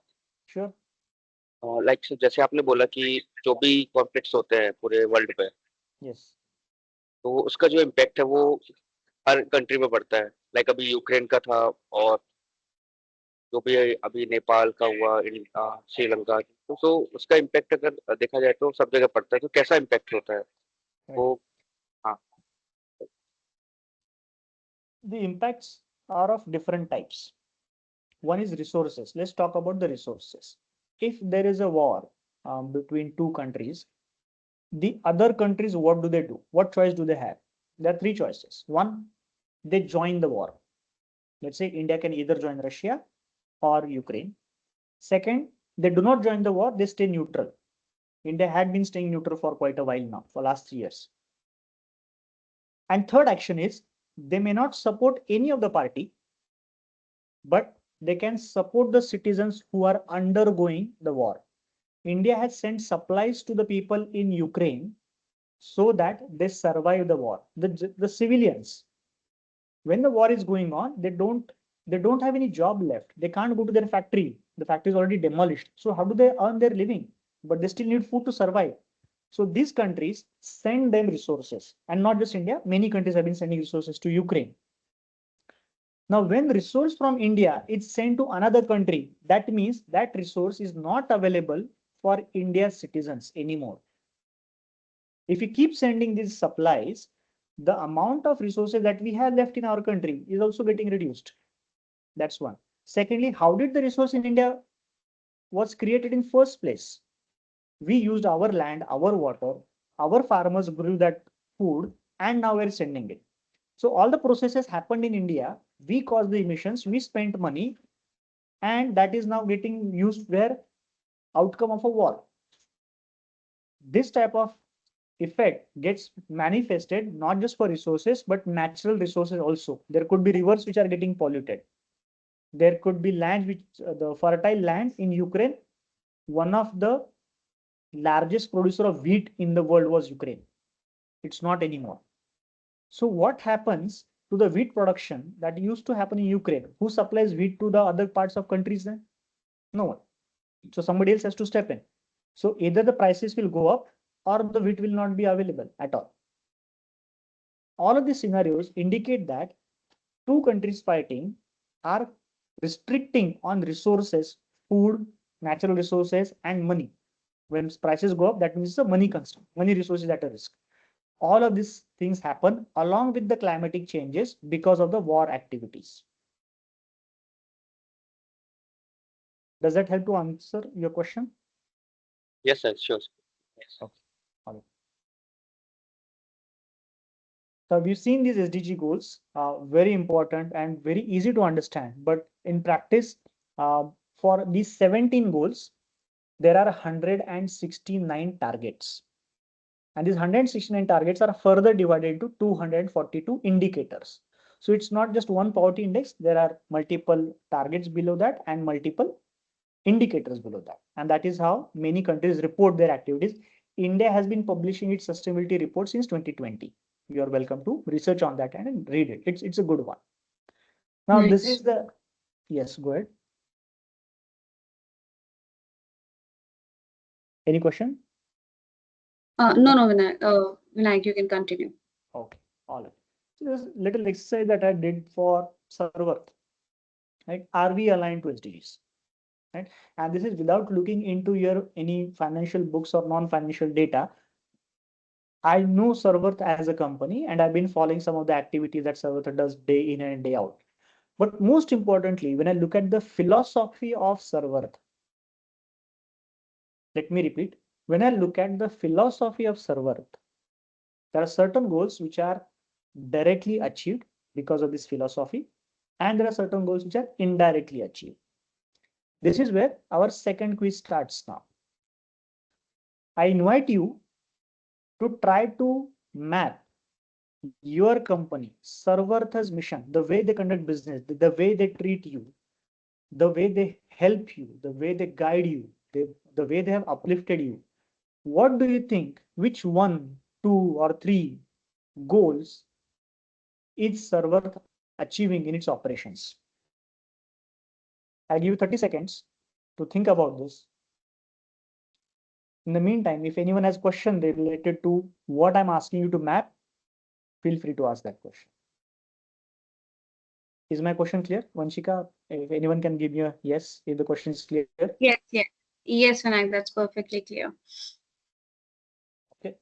Sure. Like जैसे आपने बोला कि जो भी conflicts होते हैं पूरे world पे Yes. तो उसका जो इम्पैक्ट है वो हर कंट्री में पड़ता है। लाइक अभी यूक्रेन का था, और जो भी अभी नेपाल का हुआ, श्रीलंका, तो उसका इम्पैक्ट अगर देखा जाए तो सब जगह पड़ता है। तो कैसा इम्पैक्ट होता है Right. वो? हाँ। The impacts are of different types. One is resources. Let's talk about the resources. If there is a war between two countries, the other countries, what do? What choice do they have? There are three choices. One, they join the war. Let's say India can either join Russia or Ukraine. Second, they do not join the war, they stay neutral. India had been staying neutral for quite a while now, for last 3 years. And third action is they may not support any of the party, but they can support the citizens who are undergoing the war. India has sent supplies to the people in Ukraine so that they survive the war. The civilians, when the war is going on, they don't have any job left. They can't go to their factory. The factory is already demolished. So how do they earn their living? But they still need food to survive. So these countries send them resources, and not just India. Many countries have been sending resources to Ukraine. Now, when resource from India is sent to another country, that means that resource is not available for India's citizens anymore. If we keep sending these supplies, the amount of resources that we have left in our country is also getting reduced. That's one. Secondly, how did the resource in India was created in first place? We used our land, our water, our farmers grew that food, and now we're sending it. So all the processes happened in India. We caused the emissions, we spent money, and that is now getting used where outcome of a war. This type of effect gets manifested not just for resources but natural resources also. There could be rivers which are getting polluted. There could be land which the fertile land in Ukraine. One of the largest producer of wheat in the world was Ukraine. It's not anymore. So what happens to the wheat production that used to happen in Ukraine? Who supplies wheat to the other parts of countries then? No one. So somebody else has to step in. So either the prices will go up or the wheat will not be available at all. All of these scenarios indicate that two countries fighting are restricting on resources, food, natural resources, and money. When prices go up, that means the money constraint, money resources at a risk. All of these things happen along with the climatic changes because of the war activities. Does that help to answer your question? Yes, sir. Sure. Okay. All right. So we've seen these SDG goals, very important and very easy to understand. But in practice, for these 17 goals, there are 169 targets. And these 169 targets are further divided into 242 indicators. So it's not just one poverty index, there are multiple targets below that and multiple indicators below that. And that is how many countries report their activities. India has been publishing its sustainability report since 2020. You are welcome to research on that and read it. It's a good one. Now, this Nice. is the, yes, go ahead. Any question? No, Vinayak, you can continue. Okay, all right. So there's a little exercise that I did for server. Right? Are we aligned to SDGs? Right? And this is without looking into your any financial books or non-financial data. I know Serverth as a company and I've been following some of the activities that Serverth does day in and day out. But most importantly, when I look at the philosophy of Serverth, let me repeat, when I look at the philosophy of Serverth, there are certain goals which are directly achieved because of this philosophy, and there are certain goals which are indirectly achieved. This is where our second quiz starts now. I invite you to try to map your company, Serverth's mission, the way they conduct business, the way they treat you, the way they help you, the way they guide you, the way they have uplifted you. What do you think? Which one, two, or three goals is Serverth achieving in its operations? I give you 30 seconds to think about this. In the meantime, if anyone has question related to what I'm asking you to map, feel free to ask that question. Is my question clear, Vanshika? If anyone can give me a yes, if the question is clear. Yes, yes. Yes, Vinayak, that's perfectly clear. Okay.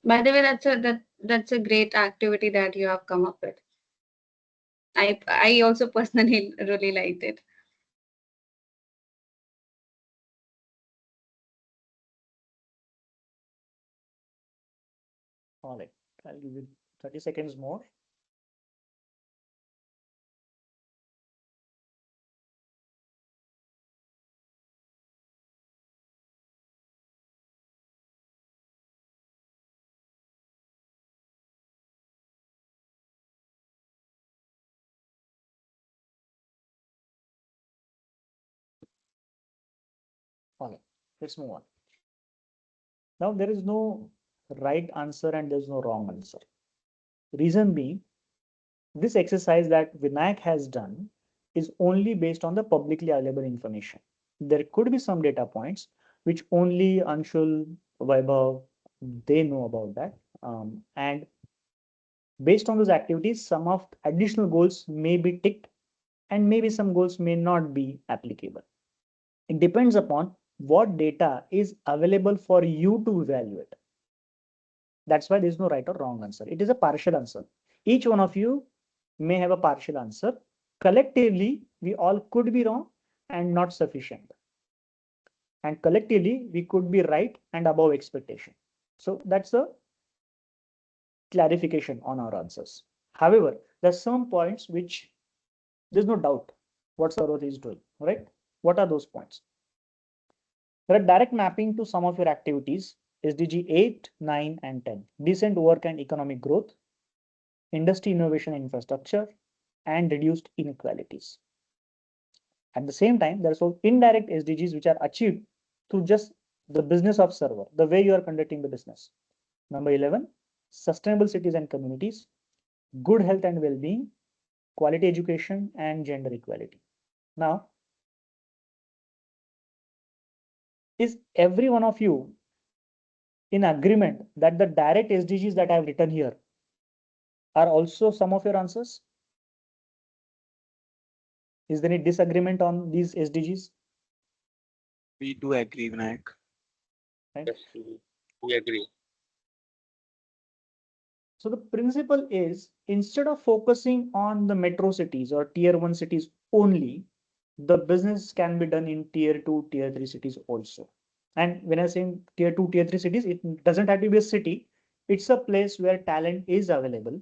By the way, that's a great activity that you have come up with. I also personally really liked it. All right. I'll give you 30 seconds more. All right. Let's move on. Now, there is no right answer and there's no wrong answer. Reason being, this exercise that Vinayak has done is only based on the publicly available information. There could be some data points which only Anshul, Vaibhav, they know about that. And based on those activities, some of additional goals may be ticked and maybe some goals may not be applicable. It depends upon what data is available for you to evaluate. That's why there's no right or wrong answer. It is a partial answer. Each one of you may have a partial answer. Collectively, we all could be wrong and not sufficient. And collectively, we could be right and above expectation. So that's a clarification on our answers. However, there's some points which there's no doubt what Saurav is doing, right? What are those points? There are direct mapping to some of your activities, SDG 8, 9, and 10. Decent work and economic growth, industry innovation and infrastructure, and reduced inequalities. At the same time, there are also indirect SDGs which are achieved through just the business of server, the way you are conducting the business. Number 11, sustainable cities and communities, good health and well-being, quality education, and gender equality. Now, is every one of you in agreement that the direct SDGs that I have written here are also some of your answers? Is there any disagreement on these SDGs? We do agree, Vinayak. Right? Yes, we agree. So the principle is, instead of focusing on the metro cities or tier 1 cities only, the business can be done in tier 2, tier 3 cities also. And when I say tier 2, tier 3 cities, it doesn't have to be a city. It's a place where talent is available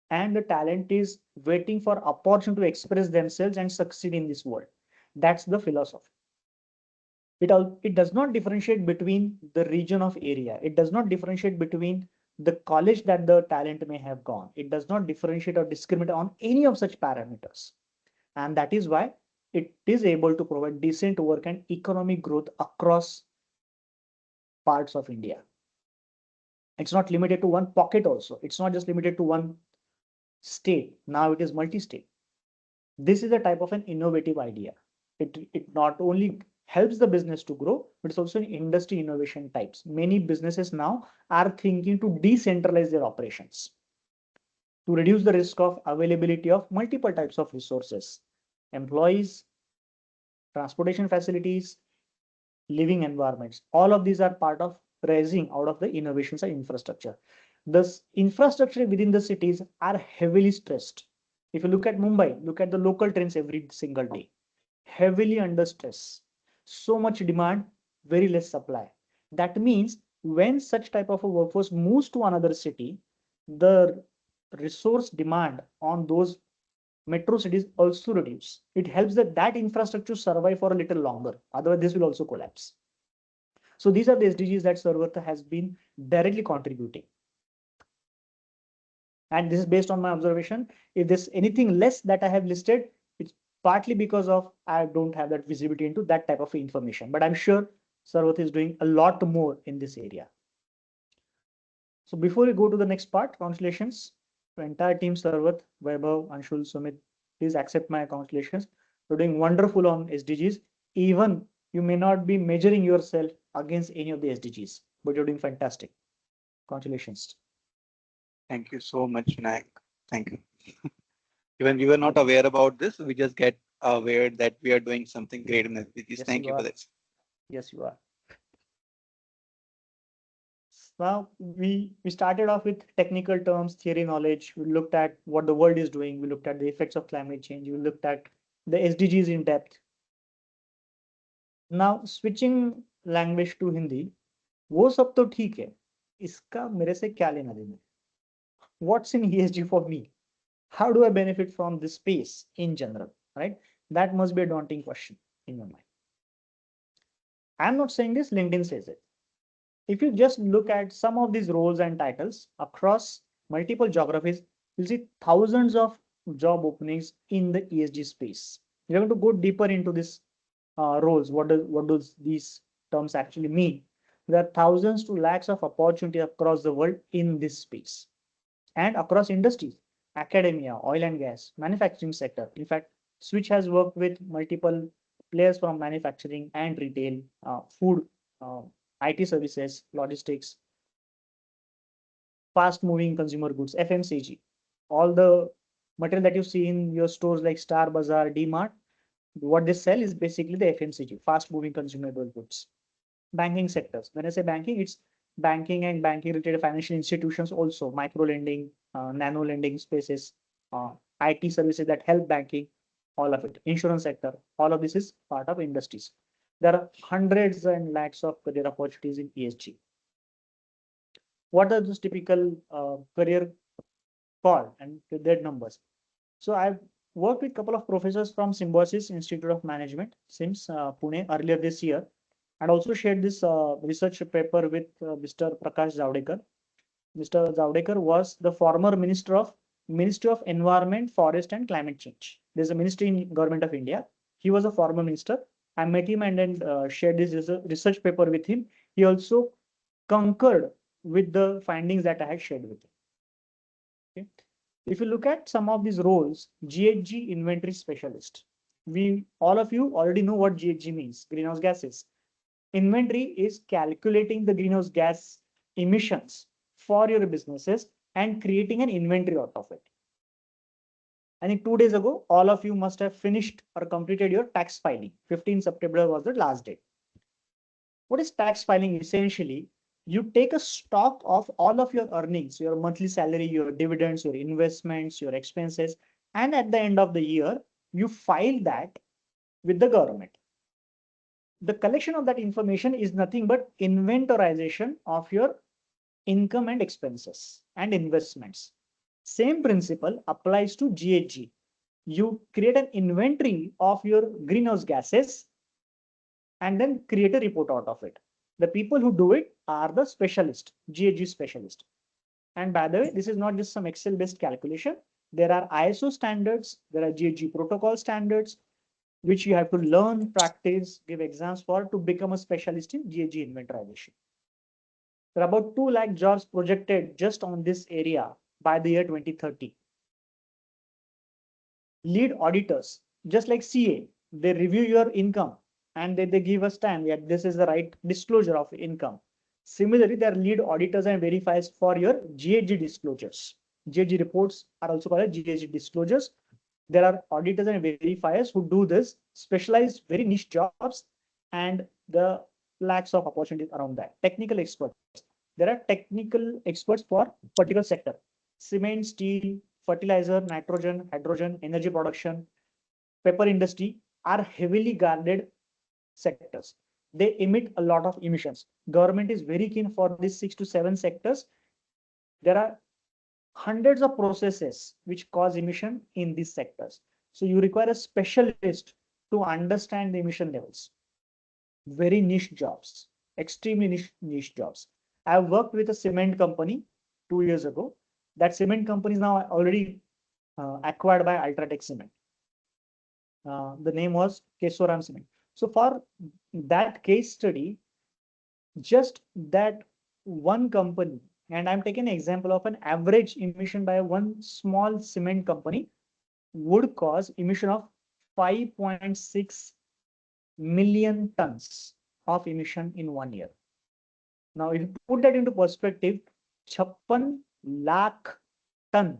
and the talent is waiting for opportunity to express themselves and succeed in this world. That's the philosophy. It does not differentiate between the region of area. It does not differentiate between the college that the talent may have gone. It does not differentiate or discriminate on any of such parameters. And that is why it is able to provide decent work and economic growth across parts of India. It's not limited to one pocket also. It's not just limited to one state. Now it is multi-state. This is a type of an innovative idea. It not only helps the business to grow, but it's also an industry innovation types. Many businesses now are thinking to decentralize their operations to reduce the risk of availability of multiple types of resources, employees, transportation facilities, living environments. All of these are part of rising out of the innovations and infrastructure. This infrastructure within the cities are heavily stressed. If you look at Mumbai, look at the local trains every single day, heavily under stress. So much demand, very less supply. That means when such type of a workforce moves to another city, the resource demand on those metro cities also reduce. It helps that infrastructure survive for a little longer. Otherwise, this will also collapse. So these are the SDGs that Sarvartha has been directly contributing. And this is based on my observation. If there's anything less that I have listed, it's partly because of I don't have that visibility into that type of information. But I'm sure Sarvartha is doing a lot more in this area. So before we go to the next part, congratulations to entire team, Sarvat, Vaibhav, Anshul, Sumit, Please accept my congratulations. You're doing wonderful on SDGs. Even you may not be measuring yourself against any of the SDGs, but you're doing fantastic. Congratulations. Thank you so much, Vinayak. Thank you. Even we were not aware about this. We just get aware that we are doing something great in SDGs. Yes, Thank you you for are. this. Yes, you are. Now we started off with technical terms, theory knowledge. We looked at what the world is doing. We looked at the effects of climate change. We looked at the SDGs in depth. Now switching language to Hindi, वो सब तो ठीक है. इसका मेरे से क्या लेना देना? What's in ESG for me? How do I benefit from this space in general? Right? That must be a daunting question in your mind. I'm not saying this, LinkedIn says it. If you just look at some of these roles and titles across multiple geographies, you'll see thousands of job openings in the ESG space. You're going to go deeper into this roles. What does these terms actually mean? There are thousands to lakhs of opportunity across the world in this space and across industries, academia, oil and gas, manufacturing sector. In fact, Switch has worked with multiple players from manufacturing and retail, food, uh, IT services, logistics, fast moving consumer goods, FMCG. All the material that you see in your stores like Star Bazaar, DMart, what they sell is basically the FMCG, fast moving consumable goods. Banking sectors. When I say banking, it's banking and banking related financial institutions, also micro lending, nano lending spaces, IT services that help banking, all of it. Insurance sector, all of this is part of industries. There are hundreds and lakhs of career opportunities in ESG. What are those typical career call and their numbers? So I've worked with a couple of professors from Symbiosis Institute of Management, SIMS, Pune, earlier this year, and also shared this research paper with Mr. Prakash Zavadekar. Mr. Zavadekar was the former Ministry of Environment, Forest and Climate Change. There's a ministry in Government of India. He was a former minister. I met him and then shared this research paper with him. He also concurred with the findings that I had shared with him. Okay. If you look at some of these roles, GHG inventory specialist, we all of you already know what GHG means, greenhouse gases. Inventory is calculating the greenhouse gas emissions for your businesses and creating an inventory out of it. I think 2 days ago, all of you must have finished or completed your tax filing. 15 September was the last date. What is tax filing? Essentially, you take a stock of all of your earnings, your monthly salary, your dividends, your investments, your expenses, and at the end of the year, you file that with the government. The collection of that information is nothing but inventorization of your income and expenses and investments. Same principle applies to GHG. You create an inventory of your greenhouse gases and then create a report out of it. The people who do it are the specialist, GHG specialist. And by the way, this is not just some Excel based calculation. There are ISO standards, there are GHG protocol standards, which you have to learn, practice, give exams for to become a specialist in GHG inventorization. There are about 2 lakh jobs projected just on this area by the year 2030. Lead auditors, just like CA, they review your income and they give us time that this is the right disclosure of income. Similarly, there are lead auditors and verifiers for your GHG disclosures. GHG reports are also called GHG disclosures. There are auditors and verifiers who do this, specialized, very niche jobs, and the lacks of opportunities around that. Technical experts. There are technical experts for particular sector. Cement, steel, fertilizer, nitrogen, hydrogen, energy production, paper industry are heavily guarded sectors. They emit a lot of emissions. Government is very keen for these 6 to 7 sectors. There are hundreds of processes which cause emission in these sectors. So you require a specialist to understand the emission levels. Very niche jobs, extremely niche jobs. I've worked with a cement company 2 years ago. That cement company is now already acquired by Ultratech Cement. The name was Kesoram Cement. So for that case study, just that one company, and I'm taking an example of an average emission by one small cement company, would cause emission of 5.6 million tons of emission in 1 year. Now, if you put that into perspective, 56 lakh ton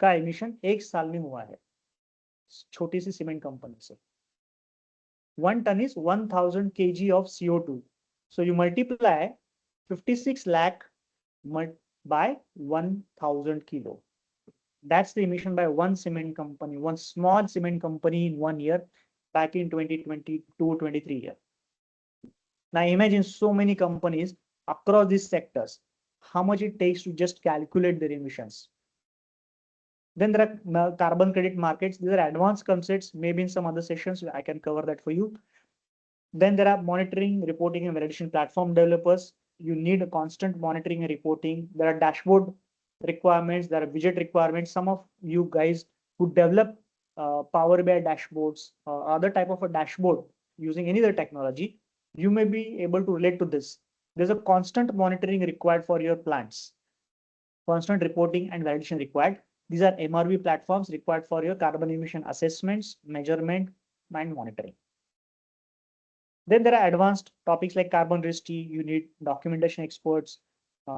का emission एक साल में हुआ है छोटी सी cement company से. 1 ton is 1000 kg of CO2. So you multiply 56 lakh by 1000 kilo. That's the emission by one cement company, one small cement company in 1 year back in 2022-23 year. Now imagine so many companies across these sectors, how much it takes to just calculate their emissions. Then there are carbon credit markets. These are advanced concepts. Maybe in some other sessions, I can cover that for you. Then there are monitoring, reporting, and validation platform developers. You need a constant monitoring and reporting. There are dashboard requirements. There are widget requirements. Some of you guys who develop Power BI dashboards or other type of a dashboard using any other technology, you may be able to relate to this. There's a constant monitoring required for your plants, constant reporting and validation required. These are MRV platforms required for your carbon emission assessments, measurement, and monitoring. Then there are advanced topics like carbon registry. You need documentation experts,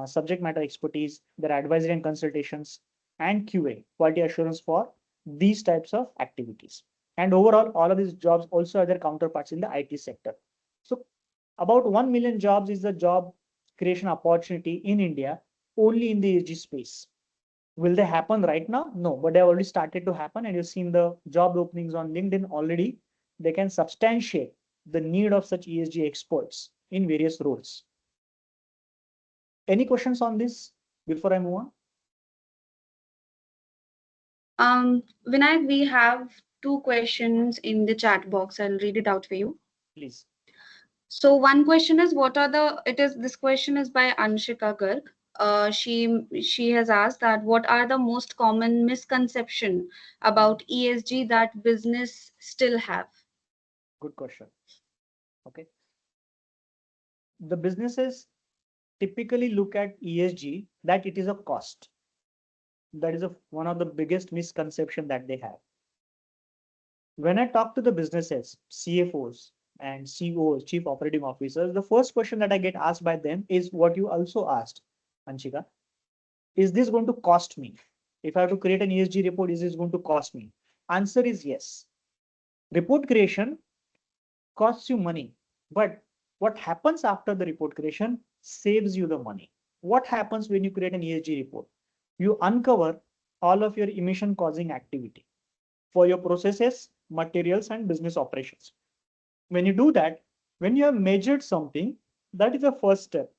subject matter expertise. There are advisory and consultations, and QA, quality assurance for these types of activities. And overall, all of these jobs also have their counterparts in the IT sector. So about 1 million jobs is the job creation opportunity in India only in the ESG space. Will they happen right now? No, but they have already started to happen, and you've seen the job openings on LinkedIn already. They can substantiate the need of such ESG experts in various roles. Any questions on this before I move on? Vinayak, we have two questions in the chat box. I'll read it out for you. Please. So one question is, this question is by Anshika Garg. She has asked that what are the most common misconception about ESG that business still have? Good question. Okay. The businesses typically look at ESG that it is a cost. That is one of the biggest misconception that they have. When I talk to the businesses, CFOs and COs, chief operating officers, the first question that I get asked by them is what you also asked, Anshika. Is this going to cost me? If I have to create an ESG report, is this going to cost me? Answer is yes. Report creation costs you money, but what happens after the report creation saves you the money. What happens when you create an ESG report? You uncover all of your emission causing activity for your processes, materials, and business operations. When you do that, when you have measured something, that is the first step.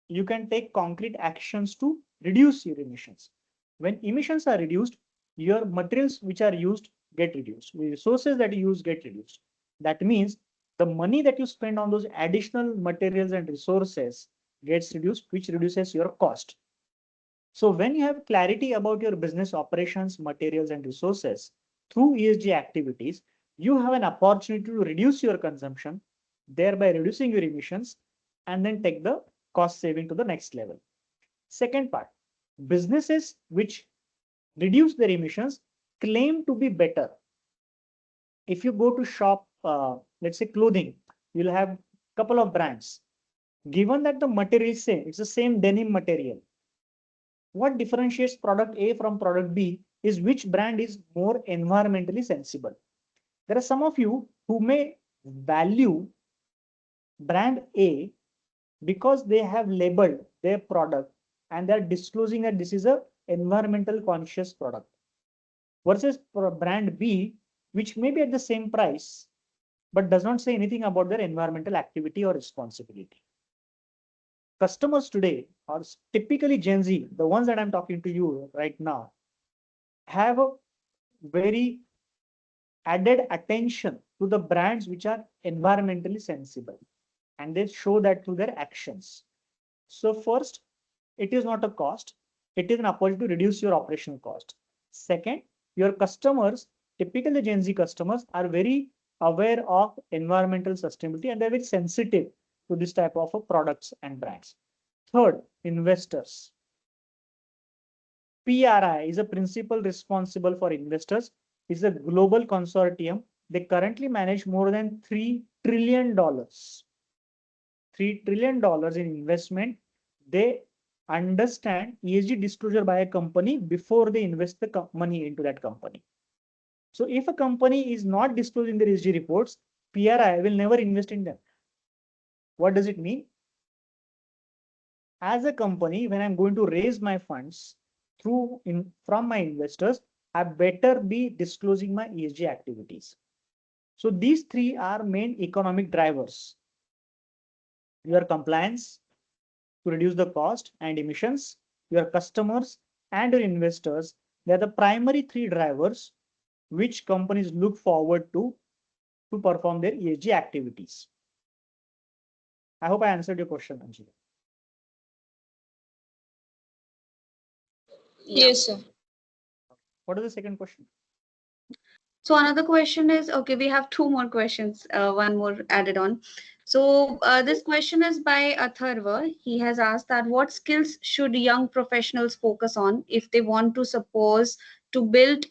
You can take concrete actions to reduce your emissions. When emissions are reduced, your materials which are used get reduced. The resources that you use get reduced. That means the money that you spend on those additional materials and resources gets reduced, which reduces your cost. So when you have clarity about your business operations, materials, and resources through ESG activities, you have an opportunity to reduce your consumption, thereby reducing your emissions, and then take the cost saving to the next level. Second part, businesses which reduce their emissions claim to be better. If you go to shop, let's say clothing, you'll have a couple of brands. Given that the material is same, it's the same denim material. What differentiates product A from product B is which brand is more environmentally sensible. There are some of you who may value brand A because they have labeled their product and they're disclosing that this is a environmental conscious product versus brand B, which may be at the same price, but does not say anything about their environmental activity or responsibility. Customers today are typically Gen Z, the ones that I'm talking to you right now, have a very added attention to the brands which are environmentally sensible, and they show that through their actions. So first, it is not a cost. It is an opportunity to reduce your operational cost. Second, your customers, typically Gen Z customers, are very aware of environmental sustainability and they're very sensitive to this type of products and brands. Third, investors. PRI is a principal responsible for investors It's a global consortium. They currently manage more than $3 trillion. $3 trillion in investment. They understand ESG disclosure by a company before they invest the money into that company. So if a company is not disclosing their ESG reports, PRI will never invest in them. What does it mean? As a company, when I'm going to raise my funds from my investors, I better be disclosing my ESG activities. So these three are main economic drivers. Your compliance to reduce the cost and emissions, your customers and your investors, they are the primary three drivers which companies look forward to perform their ESG activities. I hope I answered your question, Anjali. Yes, sir. What is the second question? So another question is, okay, we have two more questions, one more added on. So this question is by Atharva. He has asked that what skills should young professionals focus on if they want to suppose to build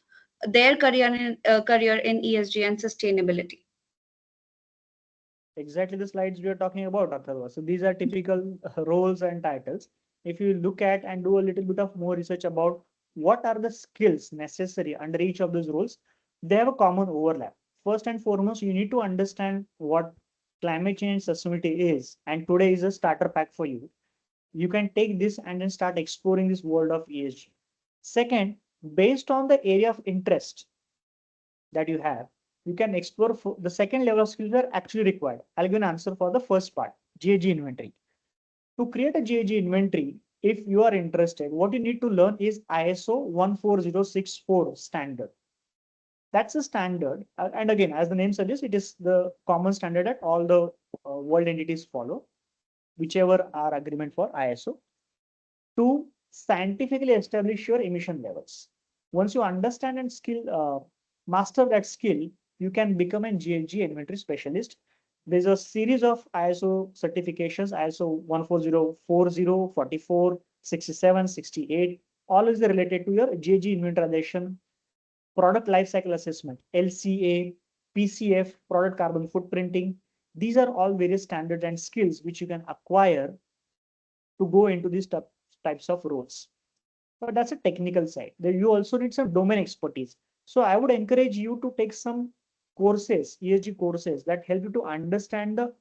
their career in ESG and sustainability? Exactly the slides we are talking about, Atharva. So these are typical roles and titles. If you look at and do a little bit of more research about what are the skills necessary under each of those roles, they have a common overlap. First and foremost, you need to understand what climate change sustainability is. And today is a starter pack for you. You can take this and then start exploring this world of ESG. Second, based on the area of interest that you have, you can explore the second level of skills are actually required. I'll give an answer for the first part, GAG inventory. To create a GAG inventory, if you are interested, what you need to learn is ISO 14064 standard. That's a standard. And again, as the name suggests, it is the common standard that all the world entities follow, whichever are agreement for ISO, to scientifically establish your emission levels. Once you understand and master that skill, you can become a GHG inventory specialist. There's a series of ISO certifications, ISO 14040, 44, 67, 68. All is related to your GHG inventarization, product lifecycle assessment, LCA, PCF, product carbon footprinting. These are all various standards and skills which you can acquire to go into these types of roles. But that's a technical side. Then you also need some domain expertise. So I would encourage you to take some courses, ESG courses that help you to understand the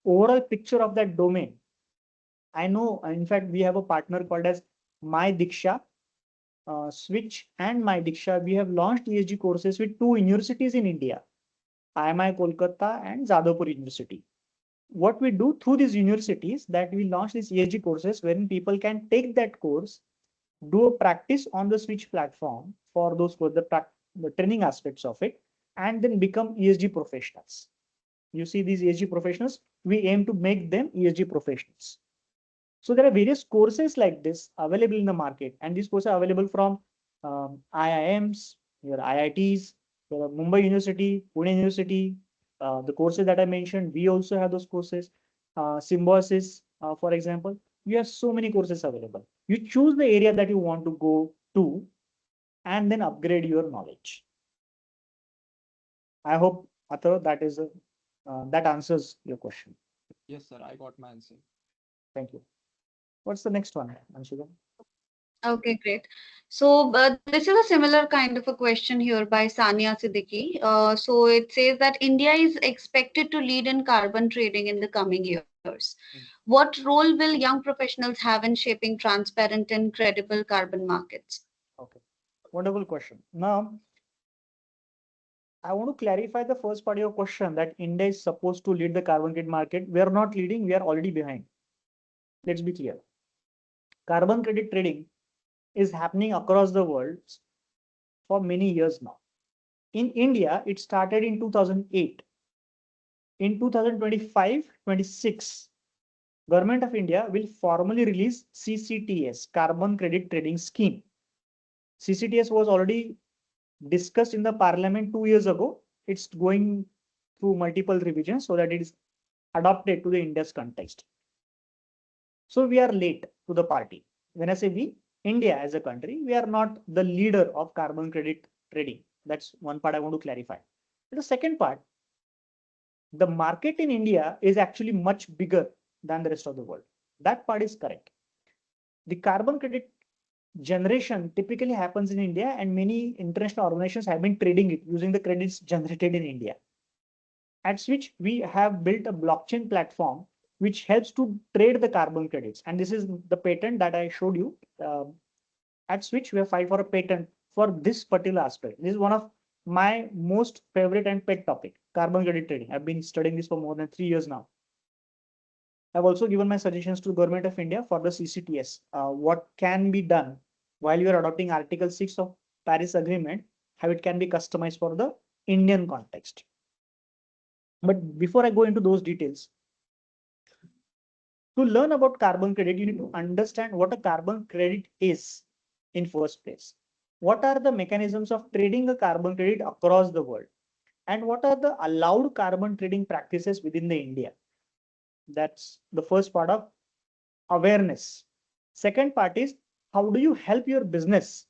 overall picture of that domain. I know, in fact, we have a partner called as My Diksha, Switch and My Diksha. We have launched ESG courses with two universities in India, IMI Kolkata and Jadavpur University. What we do through these universities that we launch these ESG courses wherein people can take that course, do a practice on the Switch platform for those for the training aspects of it, and then become ESG professionals. You see these ESG professionals, we aim to make them ESG professionals. So there are various courses like this available in the market, and these courses are available from IIMs, your IITs, your Mumbai University, Pune University. The courses that I mentioned, we also have those courses. Symbiosis, for example, you have so many courses available. You choose the area that you want to go to, and then upgrade your knowledge. I hope, Atharva, that answers your question. Yes, sir, I got my answer. Thank you. What's the next one, Anshika? Okay, great. So this is a similar kind of a question here by Sania Siddiqui. So it says that India is expected to lead in carbon trading in the coming years. What role will young professionals have in shaping transparent and credible carbon markets? Okay, wonderful question. Now, I want to clarify the first part of your question that India is supposed to lead the carbon credit market. We are not leading, we are already behind. Let's be clear. Carbon credit trading is happening across the world for many years now. In India, it started in 2008. In 2025-26, Government of India will formally release CCTS, Carbon Credit Trading Scheme. CCTS was already discussed in the parliament 2 years ago. It's going through multiple revisions so that it is adopted to the India's context. So we are late to the party. When I say we, India as a country, we are not the leader of carbon credit trading. That's one part I want to clarify. The second part, the market in India is actually much bigger than the rest of the world. That part is correct. The carbon credit generation typically happens in India, and many international organizations have been trading it using the credits generated in India. At Switch, we have built a blockchain platform which helps to trade the carbon credits. And this is the patent that I showed you. At Switch, we have filed for a patent for this particular aspect. This is one of my most favorite and pet topic, carbon credit trading. I've been studying this for more than 3 years now. I've also given my suggestions to the Government of India for the CCTS. What can be done while you are adopting Article 6 of Paris Agreement, how it can be customized for the Indian context. But before I go into those details, to learn about carbon credit, you need to understand what a carbon credit is in first place. What are the mechanisms of trading a carbon credit across the world? And what are the allowed carbon trading practices within the India? That's the first part of awareness. Second part is, how do you help your business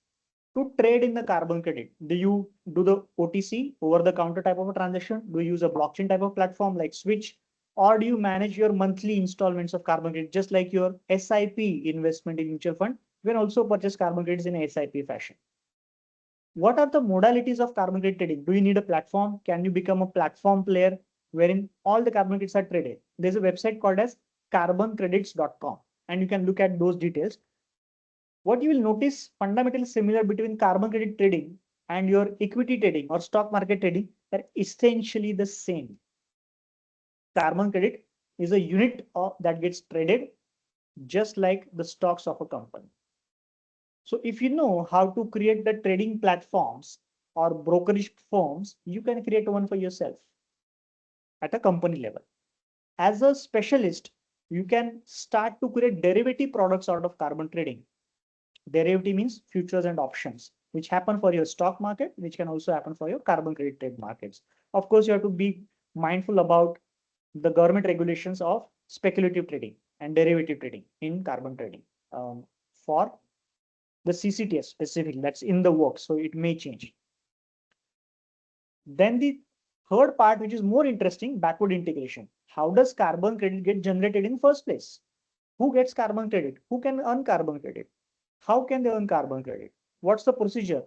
to trade in the carbon credit? Do you do the OTC, over the counter type of a transaction? Do you use a blockchain type of platform like Switch? Or do you manage your monthly installments of carbon credit, just like your SIP investment in mutual fund? You can also purchase carbon credits in a SIP fashion. What are the modalities of carbon credit trading? Do you need a platform? Can you become a platform player wherein all the carbon credits are traded? There's a website called as carboncredits.com, and you can look at those details. What you will notice fundamentally similar between carbon credit trading and your equity trading or stock market trading are essentially the same. Carbon credit is a unit that gets traded just like the stocks of a company. So if you know how to create the trading platforms or brokerage firms, you can create one for yourself at a company level. As a specialist, you can start to create derivative products out of carbon trading. Derivative means futures and options, which happen for your stock market, which can also happen for your carbon credit trade markets. Of course, you have to be mindful about the government regulations of speculative trading and derivative trading in carbon trading. For the CCTS specifically, that's in the works, so it may change. Then the third part, which is more interesting, backward integration. How does carbon credit get generated in first place? Who gets carbon credit? Who can earn carbon credit? How can they earn carbon credit? What's the procedure?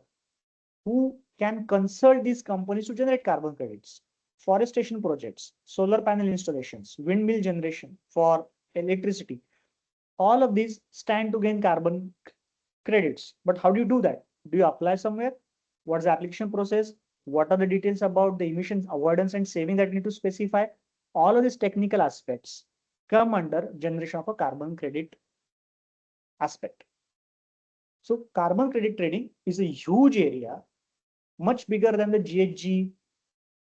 Who can consult these companies to generate carbon credits? Forestation projects, solar panel installations, windmill generation for electricity. All of these stand to gain carbon credits. But how do you do that? Do you apply somewhere? What's the application process? What are the details about the emissions avoidance and saving that you need to specify? All of these technical aspects come under generation of a carbon credit aspect. So carbon credit trading is a huge area, much bigger than the GHG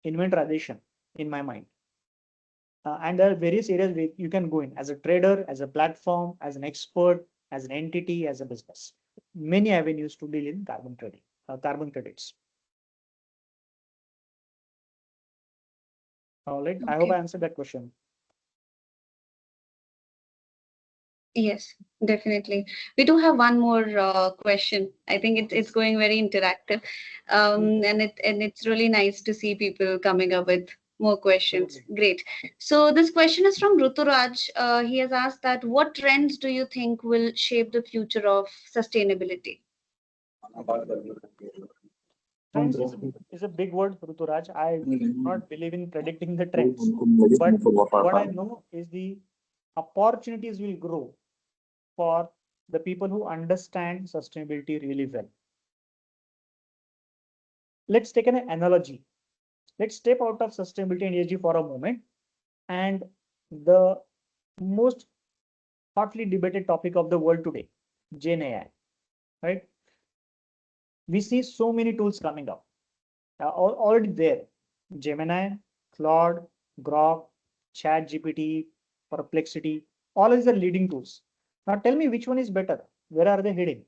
inventorization in my mind. And there are various areas where you can go in as a trader, as a platform, as an expert, as an entity, as a business. Many avenues to deal in carbon trading, carbon credits. All right. I hope I Okay. answered that question. Yes, definitely. We do have one more question. I think it's going very interactive, and it's really nice to see people coming up with more questions. Great. So this question is from Ruturaj. He has asked that what trends do you think will shape the future of sustainability? Trends is a big word, Ruturaj. I do not believe in predicting the trends, but what I know is the opportunities will grow for the people who understand sustainability really well. Let's take an analogy. Let's step out of sustainability and ESG for a moment, and the most hotly debated topic of the world today, Gen AI, right? We see so many tools coming up, already there. Gemini, Claude, Grok, Chat GPT, Perplexity, all of these are leading tools. Now tell me which one is better. Where are they heading?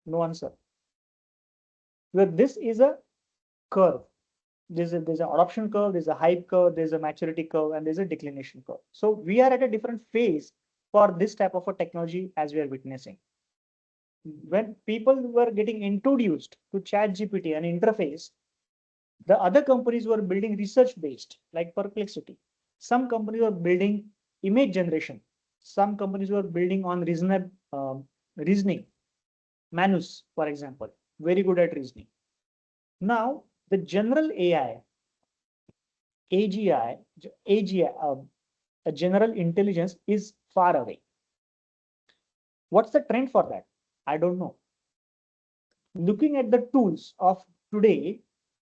No answer. Well, this is a curve. There's an adoption curve, there's a hype curve, there's a maturity curve, and there's a declination curve. So we are at a different phase for this type of a technology as we are witnessing. When people were getting introduced to Chat GPT, an interface The other companies were building research based, like Perplexity. Some companies were building image generation. Some companies were building on reasoning. Manus, for example, very good at reasoning. Now, the general AI, a general intelligence is far away. What's the trend for that? I don't know. Looking at the tools of today,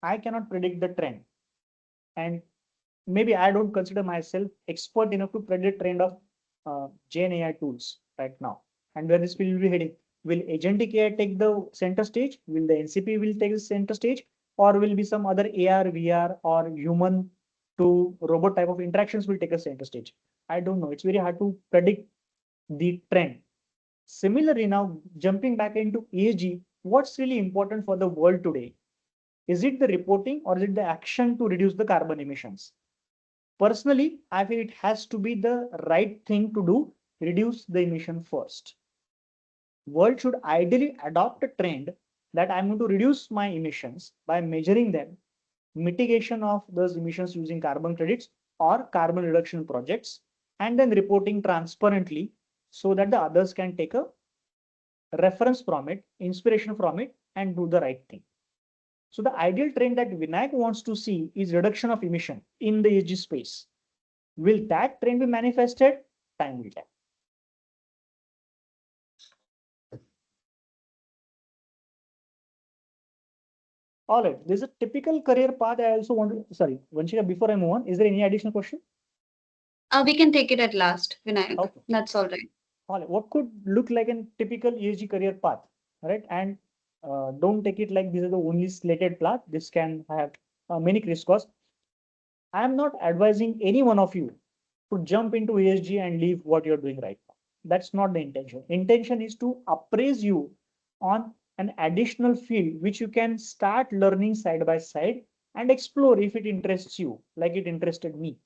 I cannot predict the trend. And maybe I don't consider myself expert enough to predict trend of Gen AI tools right now. And where this will be heading? Will agentic AI take the center stage? Will the NCP will take the center stage? Or will be some other AR, VR, or human to robot type of interactions will take a center stage? I don't know. It's very hard to predict the trend. Similarly, now jumping back into ESG, what's really important for the world today? Is it the reporting or is it the action to reduce the carbon emissions? Personally, I feel it has to be the right thing to do, reduce the emission first. World should ideally adopt a trend that I'm going to reduce my emissions by measuring them, mitigation of those emissions using carbon credits or carbon reduction projects, and then reporting transparently so that the others can take a reference from it, inspiration from it, and do the right thing. So the ideal trend that Vinayak wants to see is reduction of emission in the ESG space. Will that trend be manifested? Time will tell. All right, there's a typical career path. I also want to, sorry, Vanshika, before I move on, is there any additional question? We can take it at last, Vinayak. Okay. That's all right. All right. What could look like a typical ESG career path, right? And don't take it like this is the only slated path. This can have many crisscross. I am not advising any one of you to jump into ESG and leave what you're doing right now. That's not the intention. Intention is to appraise you on an additional field which you can start learning side by side and explore if it interests you, like it interested me.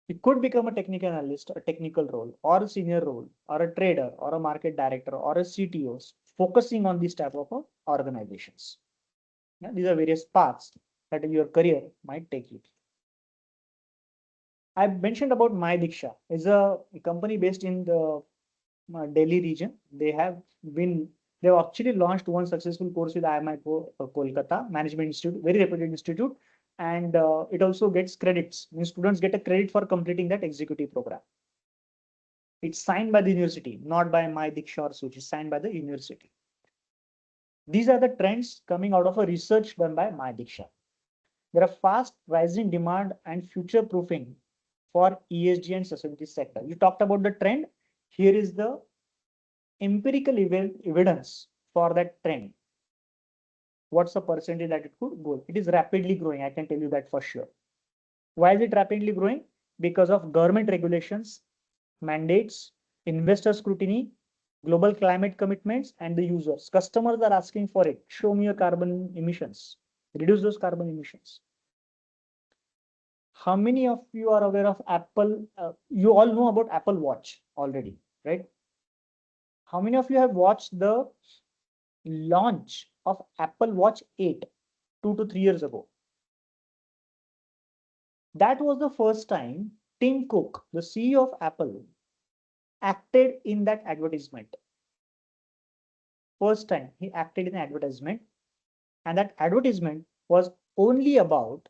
You could become a technical analyst, a technical role, or a senior role, or a trader, or a market director, or a CTO, focusing on these type of organizations. Yeah, these are various paths that your career might take you. I mentioned about My Diksha. It's a company based in the Delhi region. They've actually launched one successful course with IMI Kolkata Management Institute, very reputed institute, and it also gets credits. Means students get a credit for completing that executive program. It's signed by the university, not by My Diksha or Suchi. It's signed by the university. These are the trends coming out of a research done by My Diksha. There are fast rising demand and future proofing for ESG and sustainability sector. You talked about the trend. Here is the empirical evidence for that trend. What's the percentage that it could go? It is rapidly growing. I can tell you that for sure. Why is it rapidly growing? Because of government regulations, mandates, investor scrutiny, global climate commitments, and the users. Customers are asking for it. Show me your carbon emissions. Reduce those carbon emissions. How many of you are aware of Apple? You all know about Apple Watch already, right? How many of you have watched the launch of Apple Watch 8 2 to 3 years ago? That was the first time Tim Cook, the CEO of Apple, acted in that advertisement. First time he acted in an advertisement, and that advertisement was only about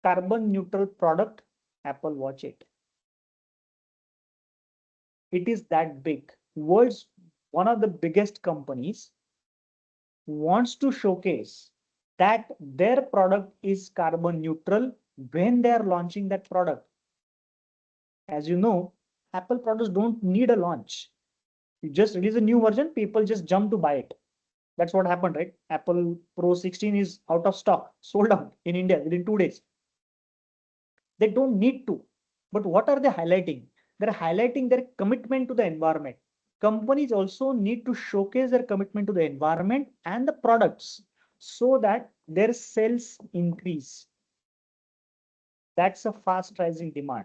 carbon neutral product Apple Watch 8. It is that big. World's one of the biggest companies wants to showcase that their product is carbon neutral when they are launching that product. As you know, Apple products don't need a launch. You just release a new version, people just jump to buy it. That's what happened, right? Apple Pro 16 is out of stock, sold out in India within 2 days. They don't need to. But what are they highlighting? They're highlighting their commitment to the environment. Companies also need to showcase their commitment to the environment and the products so that their sales increase. That's a fast rising demand.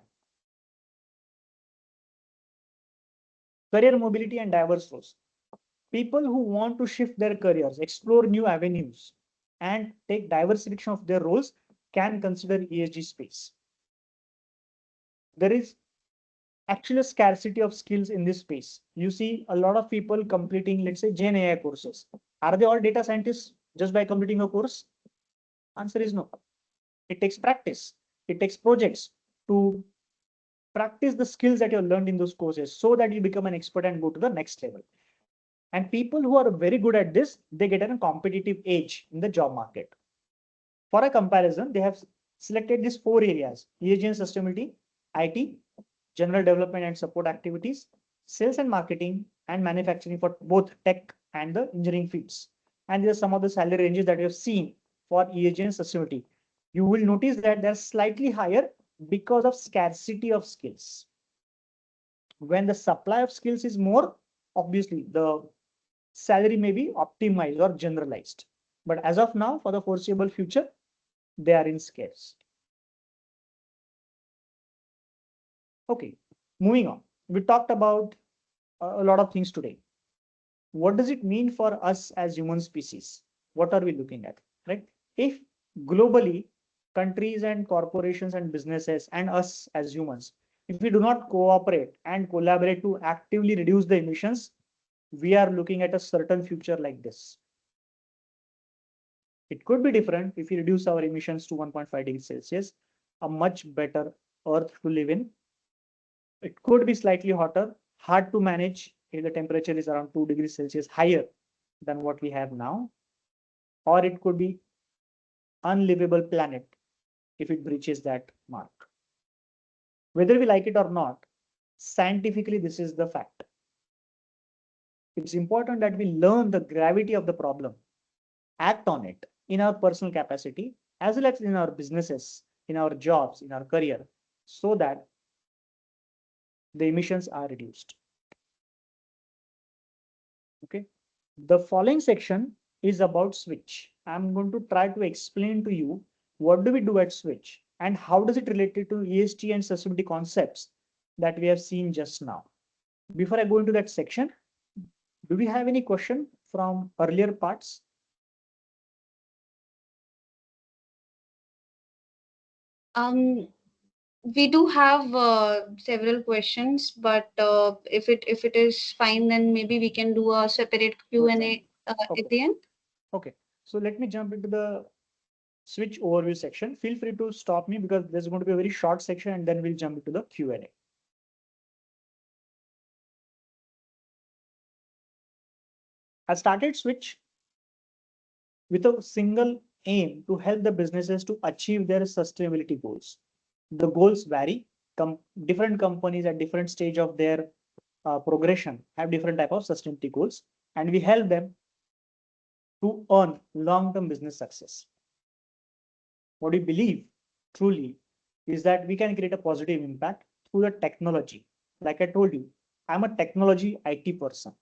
Career mobility and diverse roles. People who want to shift their careers, explore new avenues, and take diverse selection of their roles can consider ESG space. There is actually a scarcity of skills in this space. You see a lot of people completing, let's say, Gen AI courses. Are they all data scientists just by completing a course? Answer is no. It takes practice. It takes projects to practice the skills that you have learned in those courses so that you become an expert and go to the next level. And people who are very good at this, they get a competitive edge in the job market. For a comparison, they have selected these 4 areas: ESG and sustainability, IT, general development and support activities, sales and marketing, and manufacturing for both tech and the engineering fields. And these are some of the salary ranges that we have seen for ESG and sustainability. You will notice that they're slightly higher because of scarcity of skills. When the supply of skills is more, obviously the salary may be optimized or generalized. But as of now, for the foreseeable future, they are in scarce. Okay, moving on. We talked about a lot of things today. What does it mean for us as human species? What are we looking at, right? If globally, countries and corporations and businesses and us as humans, if we do not cooperate and collaborate to actively reduce the emissions, we are looking at a certain future like this. It could be different if we reduce our emissions to 1.5 degrees Celsius, a much better Earth to live in. It could be slightly hotter, hard to manage if the temperature is around 2 degrees Celsius higher than what we have now, or it could be unlivable planet if it breaches that mark. Whether we like it or not, scientifically, this is the fact. It's important that we learn the gravity of the problem, act on it in our personal capacity, as well as in our businesses, in our jobs, in our career, so that the emissions are reduced. Okay. The following section is about Switch. I'm going to try to explain to you what do we do at Switch and how does it relate to ESG and sustainability concepts that we have seen just now. Before I go into that section, do we have any question from earlier parts? Um, we do have several questions, but if it is fine, then maybe we can do a separate Q&A Okay. at the end. Okay. So let me jump into the Switch overview section. Feel free to stop me because there's going to be a very short section and then we'll jump into the Q&A. I started Switch with a single aim to help the businesses to achieve their sustainability goals. The goals vary. Different companies at different stage of their progression have different type of sustainability goals, and we help them to earn long-term business success. What we believe truly is that we can create a positive impact through the technology. Like I told you, I'm a technology IT person.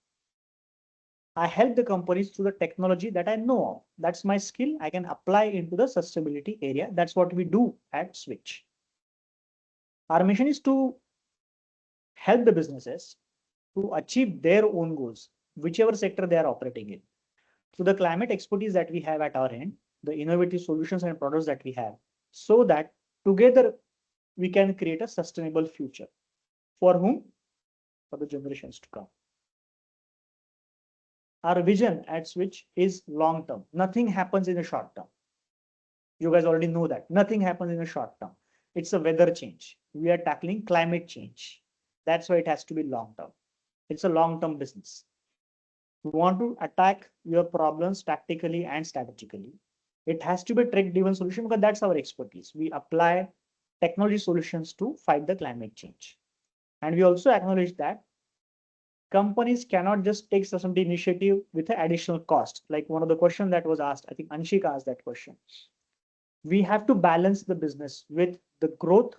I help the companies through the technology that I know of. That's my skill. I can apply into the sustainability area. That's what we do at Switch. Our mission is to help the businesses to achieve their own goals, whichever sector they are operating in. So the climate expertise that we have at our end, the innovative solutions and products that we have, so that together we can create a sustainable future. For whom? For the generations to come. Our vision at Switch is long term. Nothing happens in the short term. You guys already know that. Nothing happens in the short term. It's a weather change. We are tackling climate change. That's why it has to be long term. It's a long term business. We want to attack your problems tactically and strategically. It has to be a tech-driven solution because that's our expertise. We apply technology solutions to fight the climate change. And we also acknowledge that companies cannot just take sustainability initiative with an additional cost. Like one of the questions that was asked, I think Anshika asked that question. We have to balance the business with the growth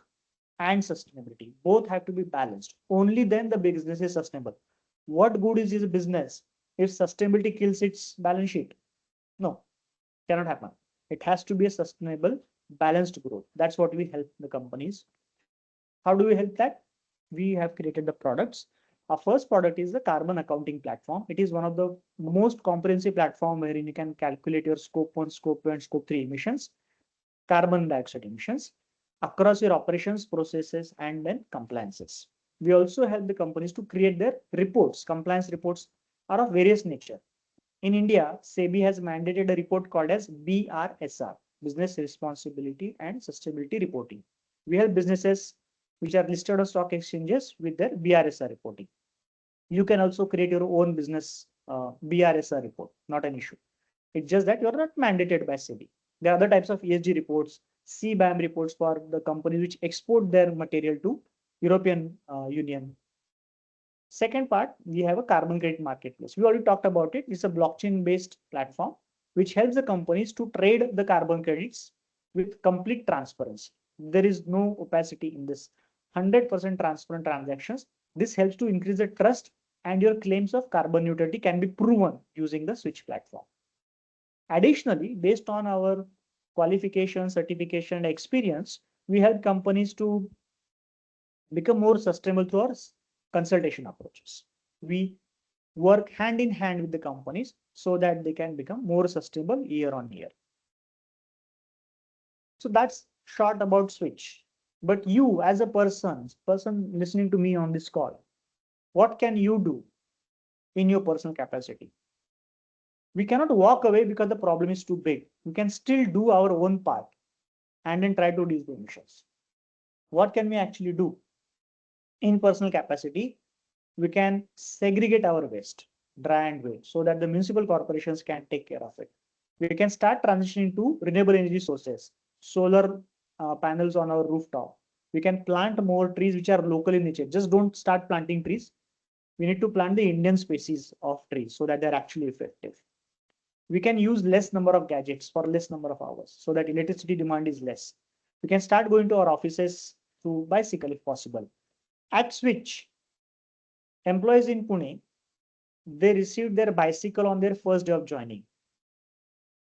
and sustainability. Both have to be balanced. Only then the business is sustainable. What good is a business if sustainability kills its balance sheet? No, cannot happen. It has to be a sustainable, balanced growth. That's what we help the companies. How do we help that? We have created the products Our first product is the carbon accounting platform. It is one of the most comprehensive platform wherein you can calculate your scope 1, scope 2, and scope 3 emissions, carbon dioxide emissions across your operations, processes, and then compliances. We also help the companies to create their reports. Compliance reports are of various nature. In India, SEBI has mandated a report called as BRSR, Business Responsibility and Sustainability Reporting. We help businesses which are listed on stock exchanges with their BRSR reporting. You can also create your own business BRSR report, not an issue. It's just that you're not mandated by SEBI. There are other types of ESG reports, CBAM reports for the companies which export their material to European Union. Second part, we have a carbon credit marketplace. We already talked about it. It's a blockchain-based platform which helps the companies to trade the carbon credits with complete transparency. There is no opacity in this. 100% transparent transactions. This helps to increase the trust and your claims of carbon neutrality can be proven using the Switch platform. Additionally, based on our qualification, certification, and experience, we help companies to become more sustainable through our consultation approaches. We work hand in hand with the companies so that they can become more sustainable year on year. So that's short about Switch. But you as a person listening to me on this call, what can you do in your personal capacity? We cannot walk away because the problem is too big. We can still do our own part and then try to reduce the emissions. What can we actually do? In personal capacity, we can segregate our waste, dry and wet, so that the municipal corporations can take care of it. We can start transitioning to renewable energy sources, solar panels on our rooftop. We can plant more trees which are local in nature. Just don't start planting trees. We need to plant the Indian species of trees so that they're actually effective. We can use less number of gadgets for less number of hours so that electricity demand is less. We can start going to our offices through bicycle if possible. At Switch, employees in Pune, they received their bicycle on their first day of joining.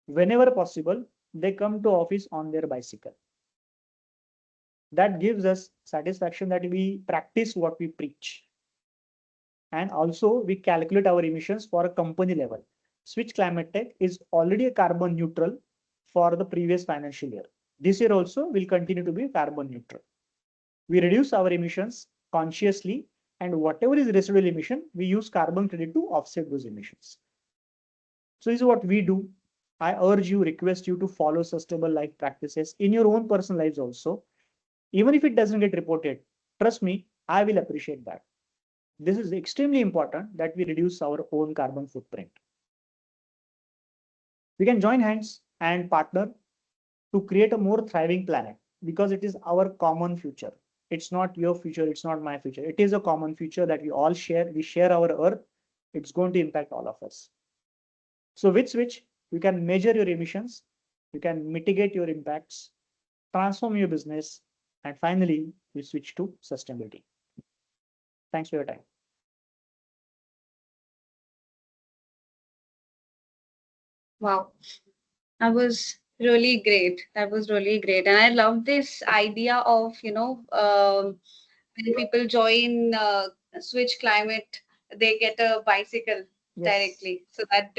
Whenever possible, they come to office on their bicycle. That gives us satisfaction that we practice what we preach. And also we calculate our emissions for a company level. Switch Climate Tech is already a carbon neutral for the previous financial year. This year also will continue to be carbon neutral. We reduce our emissions consciously, and whatever is residual emission, we use carbon credit to offset those emissions. So this is what we do. I urge you, request you to follow sustainable life practices in your own personal lives also. Even if it doesn't get reported, trust me, I will appreciate that. This is extremely important that we reduce our own carbon footprint. We can join hands and partner to create a more thriving planet because it is our common future. It's not your future, it's not my future. It is a common future that we all share. We share our earth. It's going to impact all of us. So with Switch, you can measure your emissions, you can mitigate your impacts, transform your business, and finally, we switch to sustainability. Thanks for your time. Wow, that was really great. That was really great. And I love this idea of, when people join Switch Climate, they get a bicycle directly. So that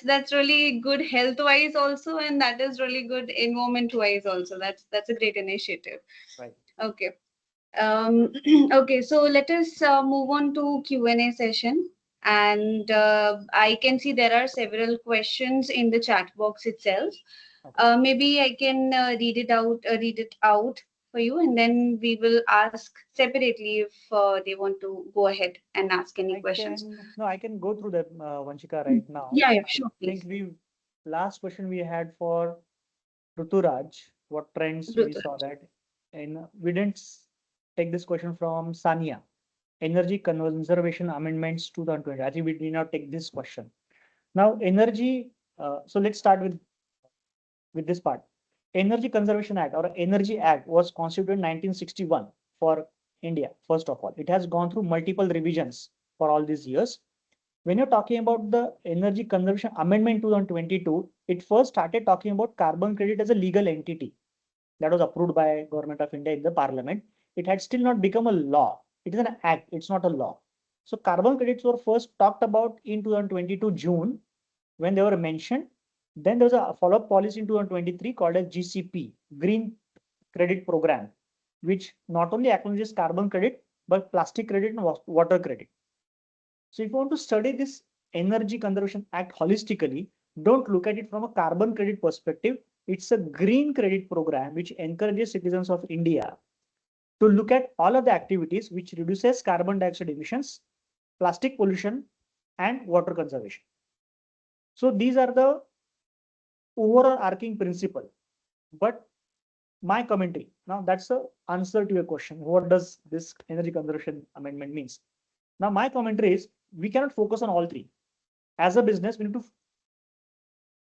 that's really good health wise also, and that is really good environment wise also. That's a great initiative. Right. Okay. Okay, so let us move on to Q&A session. And I can see there are several questions in the chat box itself. Okay. Maybe I can read it out for you, and then we will ask separately if they want to go ahead and ask any questions. I can go through that, Vanchika, right now. Yeah, sure, I please. think last question we had for Ruturaj, what trends we saw that, and we didn't take this question from Sania. Energy Conservation Amendments 2020. I think we did not take this question. Now, energy. So let's start with this part. Energy Conservation Act or Energy Act was constituted in 1961 for India. First of all, it has gone through multiple revisions for all these years. When you're talking about the Energy Conservation Amendment 2022, it first started talking about carbon credit as a legal entity that was approved by Government of India in the Parliament. It had still not become a law. It is an act. It's not a law. So carbon credits were first talked about in 2022 June when they were mentioned. Then there was a follow-up policy in 2023 called as GCP, Green Credit Program, which not only acknowledges carbon credit, but plastic credit and water credit. So if you want to study this Energy Conservation Act holistically, don't look at it from a carbon credit perspective. It's a green credit program which encourages citizens of India to look at all of the activities which reduces carbon dioxide emissions, plastic pollution, and water conservation. So these are the overall arcing principle. But my commentary, now that's the answer to your question. What does this energy conservation amendment means? Now my commentary is we cannot focus on all three. As a business, we need to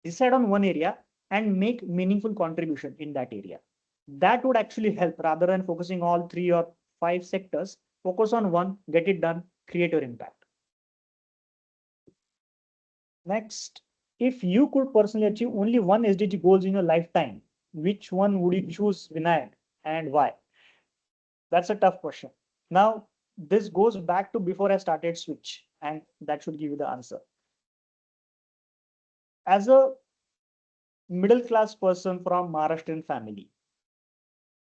decide on one area and make meaningful contribution in that area. That would actually help rather than focusing all 3 or 5 sectors. Focus on one, get it done, create your impact. Next, if you could personally achieve only one SDG goals in your lifetime, which one would you choose, Vinayak, and why? That's a tough question. Now, this goes back to before I started Switch, and that should give you the answer. As a middle class person from Maharashtrian family,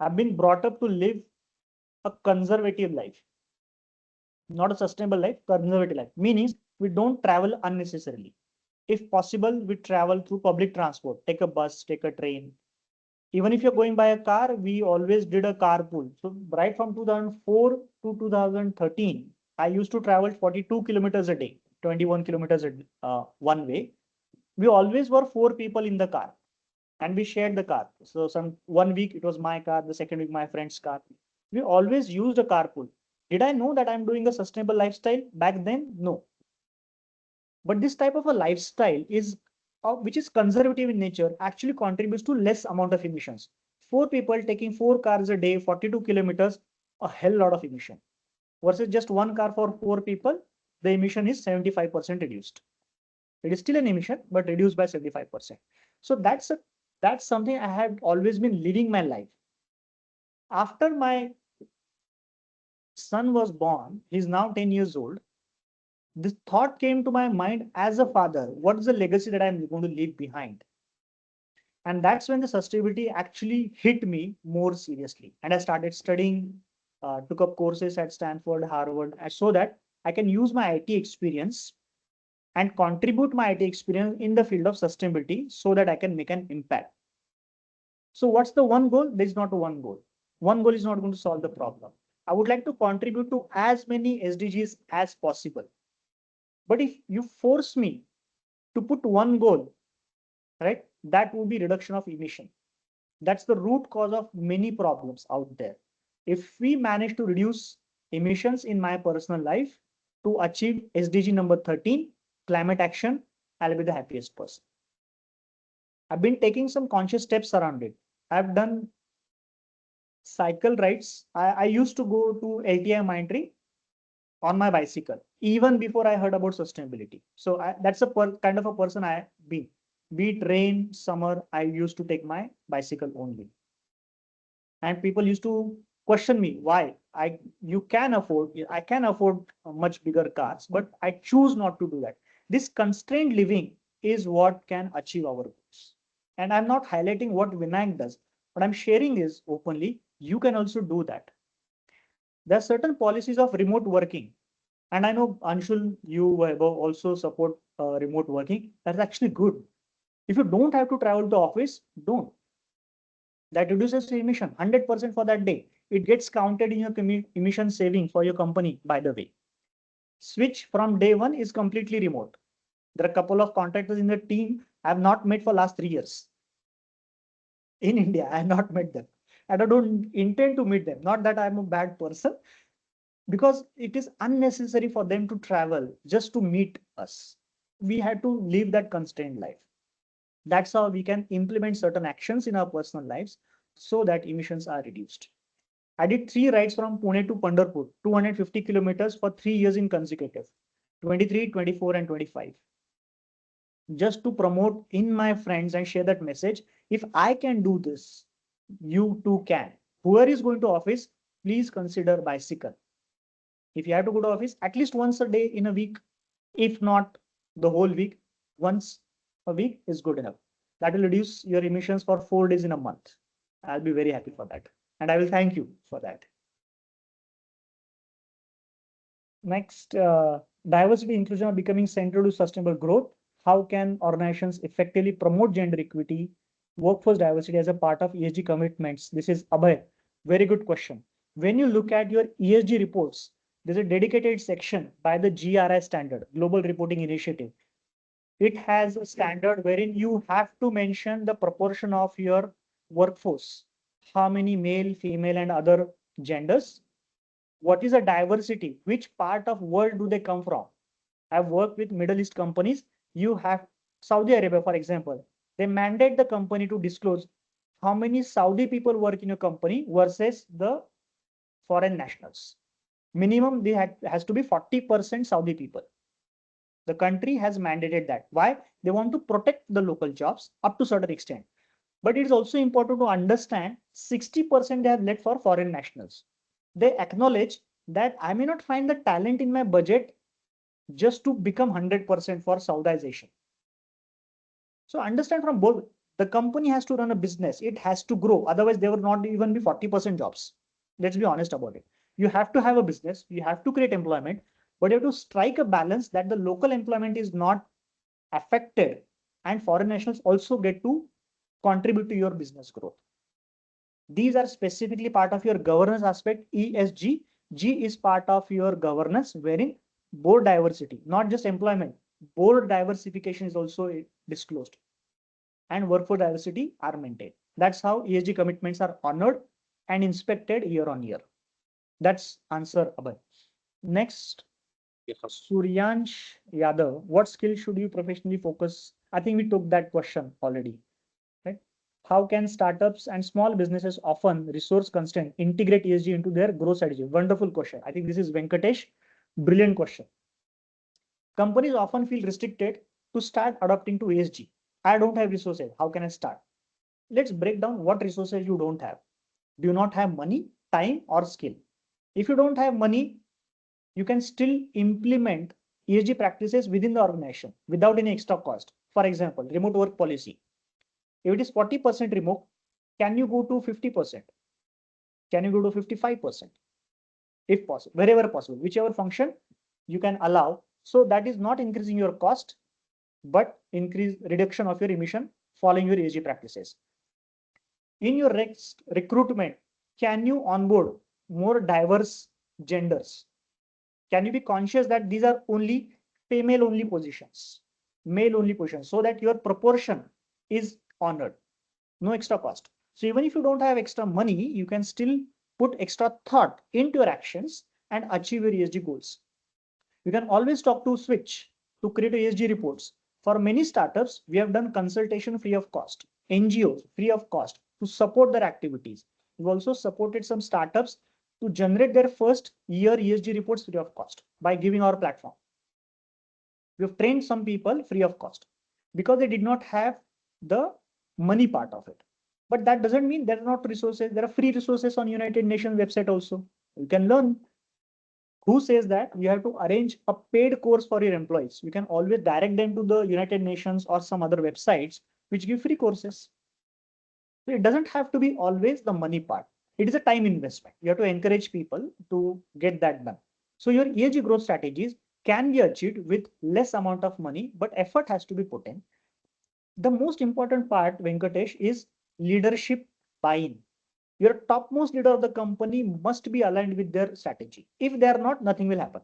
I've been brought up to live a conservative life, not a sustainable life, conservative life. Meaning we don't travel unnecessarily. If possible, we travel through public transport, take a bus, take a train. Even if you're going by a car, we always did a carpool. So right from 2004 to 2013, I used to travel 42 kilometers a day, 21 kilometers one way. We always were 4 people in the car and we shared the car. So some 1 week it was my car, the second week my friend's car. We always used a carpool. Did I know that I'm doing a sustainable lifestyle back then? No. But this type of a lifestyle is which is conservative in nature actually contributes to less amount of emissions. 4 people taking 4 cars a day, 42 kilometers, a hell lot of emission versus just one car for 4 people, the emission is 75% reduced. It is still an emission, but reduced by 75%. So that's something I have always been living my life. After my son was born, he's now 10 years old. This thought came to my mind as a father. What is the legacy that I'm going to leave behind? And that's when the sustainability actually hit me more seriously. And I started studying, took up courses at Stanford, Harvard, so that I can use my IT experience and contribute my IT experience in the field of sustainability so that I can make an impact. So what's the one goal? There's not one goal. One goal is not going to solve the problem. I would like to contribute to as many SDGs as possible. But if you force me to put one goal, right, that would be reduction of emission. That's the root cause of many problems out there. If we manage to reduce emissions in my personal life to achieve SDG number 13, climate action, I'll be the happiest person. I've been taking some conscious steps around it. I've done cycle rides. I used to go to LTI Mindtree on my bicycle, even before I heard about sustainability. So that's a kind of a person I be. Be it rain, summer, I used to take my bicycle only. And people used to question me why I can afford much bigger cars, but I choose not to do that. This constrained living is what can achieve our goals. And I'm not highlighting what Vinayak does, but I'm sharing is openly. You can also do that. There are certain policies of remote working. And I know Anshul, you also support remote working. That's actually good. If you don't have to travel to office, don't. That reduces your emission 100% for that day. It gets counted in your emission saving for your company, by the way. Switch from day one is completely remote. There are a couple of contractors in the team I have not met for last 3 years. In India, I have not met them. And I don't intend to meet them. Not that I'm a bad person, because it is unnecessary for them to travel just to meet us. We had to live that constrained life. That's how we can implement certain actions in our personal lives so that emissions are reduced. I did 3 rides from Pune to Pandharpur, 250 kilometers for 3 years in consecutive, 23, 24, and 25. Just to promote in my friends and share that message. If I can do this, you too can. Whoever is going to office, please consider bicycle. If you have to go to office at least once a day in a week, if not the whole week, once a week is good enough. That will reduce your emissions for 4 days in a month. I'll be very happy for that. And I will thank you for that. Next, diversity inclusion are becoming central to sustainable growth. How can organizations effectively promote gender equity, workforce diversity as a part of ESG commitments? This is Abhay. Very good question. When you look at your ESG reports, there's a dedicated section by the GRI standard, Global Reporting Initiative. It has a standard wherein you have to mention the proportion of your workforce, how many male, female, and other genders. What is a diversity? Which part of world do they come from? I've worked with Middle East companies. You have Saudi Arabia, for example. They mandate the company to disclose how many Saudi people work in your company versus the foreign nationals. Minimum has to be 40% Saudi people. The country has mandated that. Why? They want to protect the local jobs up to a certain extent. But it is also important to understand 60% they have left for foreign nationals. They acknowledge that I may not find the talent in my budget just to become 100% for Saudization. So understand from both, the company has to run a business. It has to grow. Otherwise, there will not even be 40% jobs. Let's be honest about it. You have to have a business. You have to create employment, but you have to strike a balance that the local employment is not affected and foreign nationals also get to contribute to your business growth. These are specifically part of your governance aspect, ESG. G is part of your governance, wherein board diversity, not just employment, board diversification is also disclosed and workforce diversity are maintained. That's how ESG commitments are honored and inspected year on year. That's answer, Abhay. Next, Suryansh Yadav, what skills should you professionally focus? I think we took that question already. How can startups and small businesses often resource constraint integrate ESG into their growth strategy? Wonderful question. I think this is Venkatesh. Brilliant question. Companies often feel restricted to start adopting to ESG. I don't have resources. How can I start? Let's break down what resources you don't have. Do you not have money, time, or skill? If you don't have money, you can still implement ESG practices within the organization without any extra cost. For example, remote work policy. If it is 40% remote, can you go to 50%? Can you go to 55%? If possible, wherever possible, whichever function you can allow. So that is not increasing your cost, but reduction of your emission following your ESG practices. In your next recruitment, can you onboard more diverse genders? Can you be conscious that these are only female only positions, male only positions, so that your proportion is honored, no extra cost. So even if you don't have extra money, you can still put extra thought into your actions and achieve your ESG goals. You can always talk to Switch to create ESG reports. For many startups, we have done consultation free of cost, NGOs free of cost to support their activities. We've also supported some startups to generate their first year ESG reports free of cost by giving our platform. We've trained some people free of cost because they did not have the money part of it. But that doesn't mean there are not resources. There are free resources on United Nations website also. You can learn. Who says that you have to arrange a paid course for your employees? You can always direct them to the United Nations or some other websites which give free courses. So it doesn't have to be always the money part. It is a time investment. You have to encourage people to get that done. So your ESG growth strategies can be achieved with less amount of money, but effort has to be put in. The most important part, Venkatesh, is leadership buy-in. Your topmost leader of the company must be aligned with their strategy. If they are not, nothing will happen.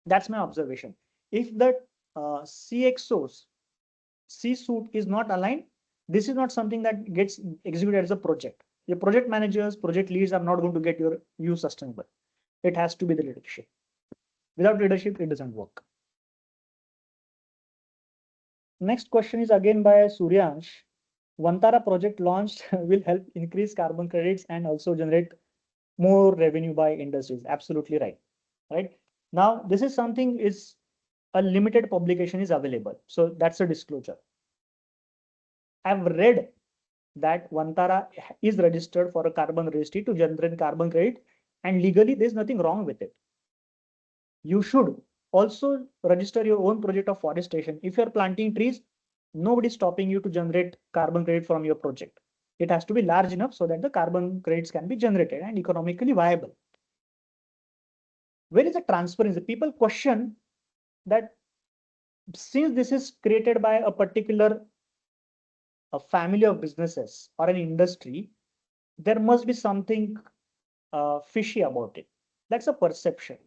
That's my observation. If the CXOs, C-suite is not aligned, this is not something that gets executed as a project. Your project managers, project leads are not going to get you sustainable. It has to be the leadership. Without leadership, it doesn't work. Next question is again by Suryansh. Vantara project launched will help increase carbon credits and also generate more revenue by industries. Absolutely right. Right now, this is something is a limited publication is available. So that's a disclosure. I've read that Vantara is registered for a carbon registry to generate carbon credit, and legally there's nothing wrong with it. You should also register your own project of forestation. If you're planting trees, nobody's stopping you to generate carbon credit from your project. It has to be large enough so that the carbon credits can be generated and economically viable. Where is the transparency? People question that since this is created by a particular family of businesses or an industry, there must be something fishy about it. That's a perception.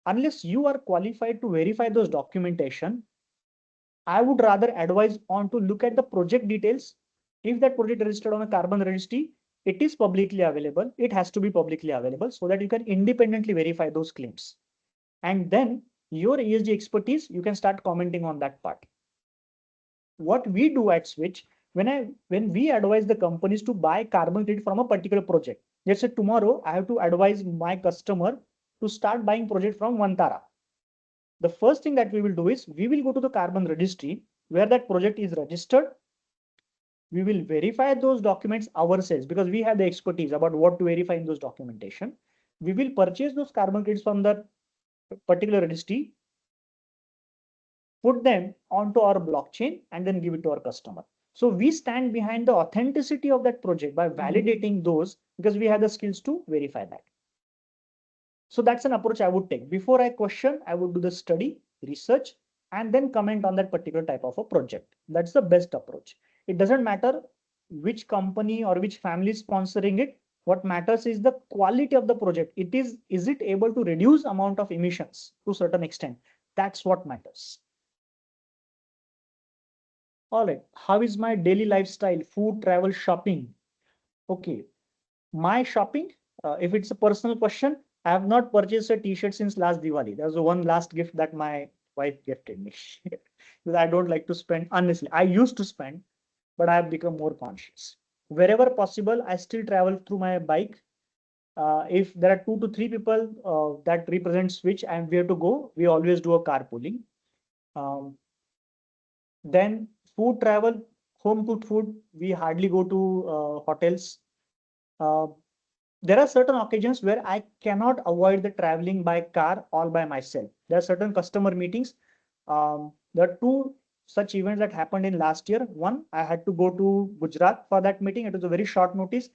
Unless you are qualified to verify those documentation, I would rather advise on to look at the project details. If that project registered on a carbon registry, it is publicly available. It has to be publicly available so that you can independently verify those claims. And then your ESG expertise, you can start commenting on that part. What we do at Switch, when we advise the companies to buy carbon credit from a particular project, let's say tomorrow I have to advise my customer to start buying project from Vantara. The first thing that we will do is we will go to the carbon registry where that project is registered. We will verify those documents ourselves because we have the expertise about what to verify in those documentation. We will purchase those carbon credits from the particular registry, put them onto our blockchain, and then give it to our customer. So we stand behind the authenticity of that project by validating those because we have the skills to verify that. So that's an approach I would take. Before I question, I would do the study, research, and then comment on that particular type of a project. That's the best approach. It doesn't matter which company or which family is sponsoring it. What matters is the quality of the project. Is it able to reduce amount of emissions to a certain extent? That's what matters. All right. How is my daily lifestyle? Food, travel, shopping. Okay. My shopping, if it's a personal question, I have not purchased a t-shirt since last Diwali. That was the one last gift that my wife gifted me. Because I don't like to spend, honestly. I used to spend, but I have become more conscious. Wherever possible, I still travel through my bike. If there are 2 to 3 people that represent Switch and where to go, we always do a carpooling. Then food travel, home cooked food, we hardly go to hotels. Uh, there are certain occasions where I cannot avoid the traveling by car all by myself. There are certain customer meetings. There are two such events that happened in last year. One, I had to go to Gujarat for that meeting. It was a very short notice.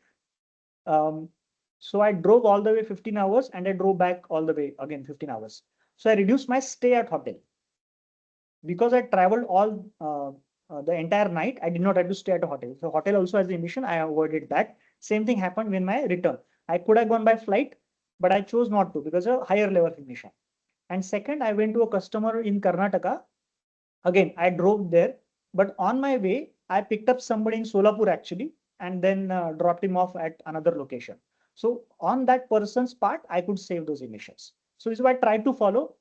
So I drove all the way 15 hours and I drove back all the way again 15 hours. So I reduced my stay at hotel because I traveled all the entire night. I did not have to stay at a hotel. So hotel also has the emission. I avoided that. Same thing happened when my return. I could have gone by flight, but I chose not to because of higher level of emission. And second, I went to a customer in Karnataka. Again, I drove there, but on my way, I picked up somebody in Solapur actually, and then dropped him off at another location. So on that person's part, I could save those emissions. So this is what I try to follow.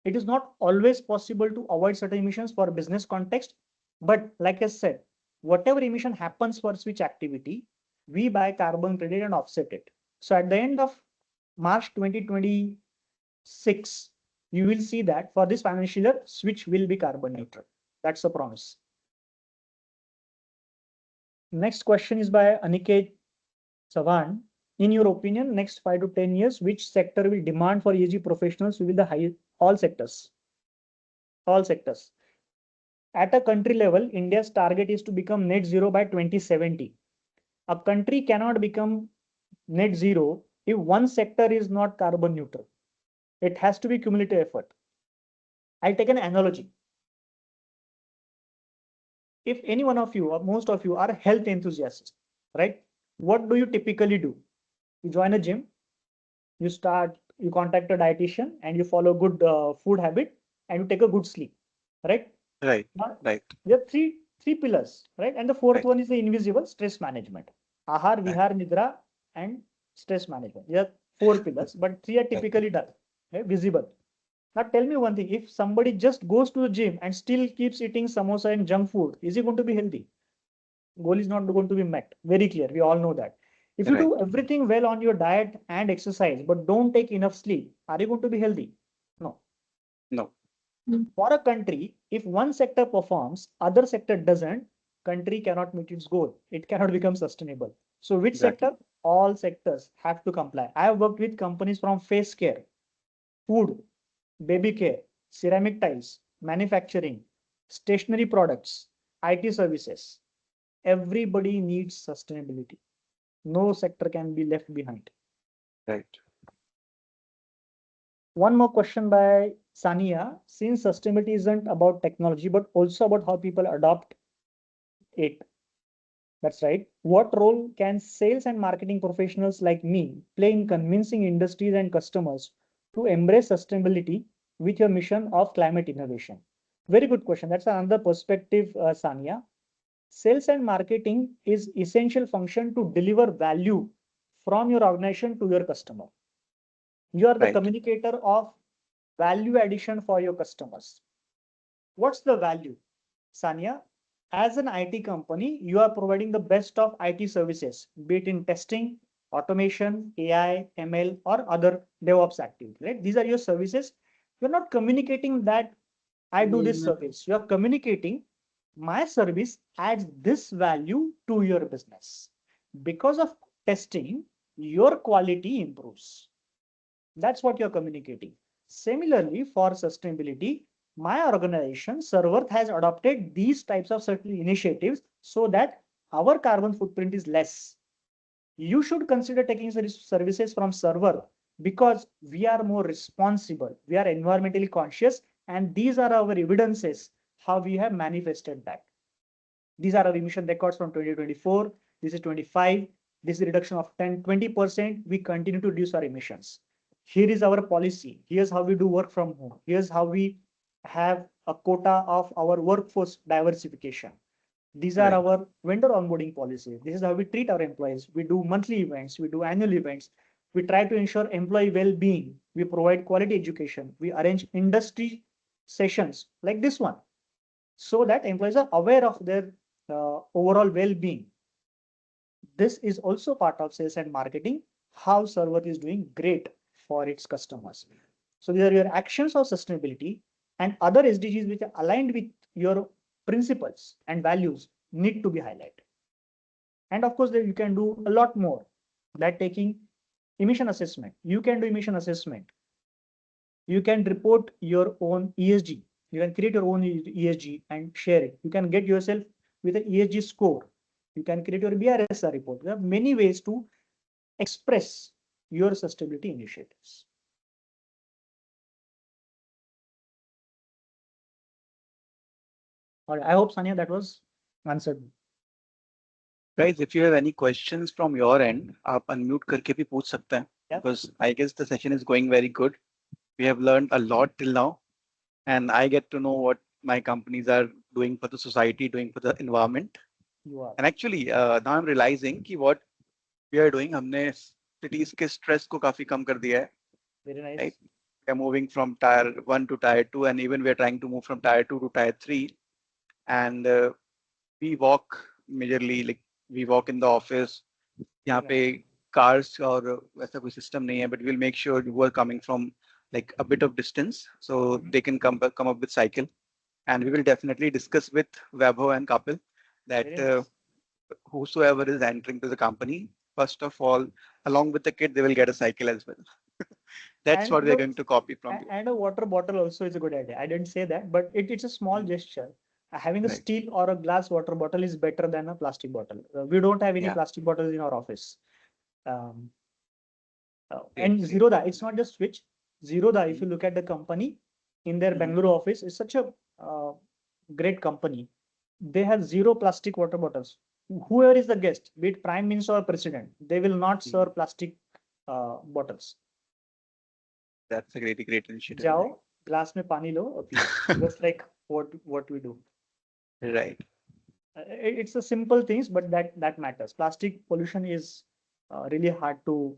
It is not always possible to avoid certain emissions for business context, but like I said, whatever emission happens for switch activity, we buy carbon credit and offset it. So at the end of March 2026, you will see that for this financial year, switch will be carbon neutral. That's a promise. Next question is by Aniket Savan. In your opinion, next 5 to 10 years, which sector will demand for ESG professionals will be the highest? All sectors. All sectors. At a country level, India's target is to become net zero by 2070. A country cannot become net zero if one sector is not carbon neutral. It has to be cumulative effort. I'll take an analogy. If any one of you or most of you are health enthusiasts, right? What do you typically do? You join a gym, you contact a dietitian and you follow good food habit and you take a good sleep, right? Right. Now, Right. there are three pillars, right? And the fourth Right. one is the invisible stress management. Ahar, Right. Vihar, Nidra, and stress management. There are 4 pillars, but 3 are typically done, right? Visible. Now tell me one thing, if somebody just goes to the gym and still keeps eating samosa and junk food, is he going to be healthy? Goal is not going to be met. Very clear. We all know that. If you Right. do everything well on your diet and exercise, but don't take enough sleep, are you going to be healthy? No. No. For a country, if one sector performs, other sector doesn't, country cannot meet its goal. It cannot become sustainable. So which Exactly. sector? All sectors have to comply. I have worked with companies from face care, food, baby care, ceramic tiles, manufacturing, stationery products, IT services. Everybody needs sustainability. No sector can be left behind. Right. One more question by Sania. Since sustainability isn't about technology, but also about how people adopt it. That's right. What role can sales and marketing professionals like me play in convincing industries and customers to embrace sustainability with your mission of climate innovation? Very good question. That's another perspective, Sania. Sales and marketing is essential function to deliver value from your organization to your customer. You are the Right. communicator of value addition for your customers. What's the value? Sania, as an IT company, you are providing the best of IT services, be it in testing, automation, AI, ML, or other DevOps activities, right? These are your services. You're not communicating that I do this service. You're communicating my service adds this value to your business. Because of testing, your quality improves. That's what you're communicating. Similarly, for sustainability, my organization, Serverth, has adopted these types of certain initiatives so that our carbon footprint is less. You should consider taking services from Server because we are more responsible, we are environmentally conscious, and these are our evidences how we have manifested that. These are our emission records from 2024. This is 25. This is a reduction of 10-20%. We continue to reduce our emissions. Here is our policy. Here's how we do work from home. Here's how we have a quota of our workforce diversification. These are Right. our vendor onboarding policies. This is how we treat our employees. We do monthly events. We do annual events. We try to ensure employee well-being. We provide quality education. We arrange industry sessions like this one so that employees are aware of their overall well-being. This is also part of sales and marketing, how Server is doing great for its customers. So these are your actions of sustainability and other SDGs which are aligned with your principles and values need to be highlighted. And of course, you can do a lot more that taking emission assessment. You can do emission assessment. You can report your own ESG. You can create your own ESG and share it. You can get yourself with an ESG score. You can create your BRSR report. There are many ways to express your sustainability initiatives. All right, I hope, Sania, that was answered. Guys, if you have any questions from your end, आप unmute करके भी पूछ सकते हैं. Yeah. Because I guess the session is going very good. We have learned a lot till now, and I get to know what my companies are doing for the society, doing for the environment. You are. And actually, now I'm realizing कि what we are doing, हमने cities के stress को काफी कम कर दिया है. Very nice. Right. We are moving from tier 1 to tier 2, and even we are trying to move from tier 2 to tier 3. And we walk majorly, like we walk in the office. यहाँ पे cars और वैसा कोई system नहीं है, but we'll make sure you are coming from like a bit of distance, so they can come up with cycle. And we will definitely discuss with Vaibhav and Kapil that whosoever is entering to the company, first of all, along with the kid, they will get a cycle as well. That's what they're going to copy from you. And a water bottle also is a good idea. I didn't say that, but it's a small gesture. Having a Right. steel or a glass water bottle is better than a plastic bottle. We don't have any Yeah. plastic bottles in our office. And Great. Zerodha, it's not just Switch. Zerodha, if you look at the company in their Bangalore office, it's such a great company. They have zero plastic water bottles. Whoever is the guest, be it prime minister or president, they will not serve plastic bottles. That's a great initiative. Jao, glass में पानी लो और पियो. Just like what we do. Right. It's a simple things, but that matters. Plastic pollution is really hard to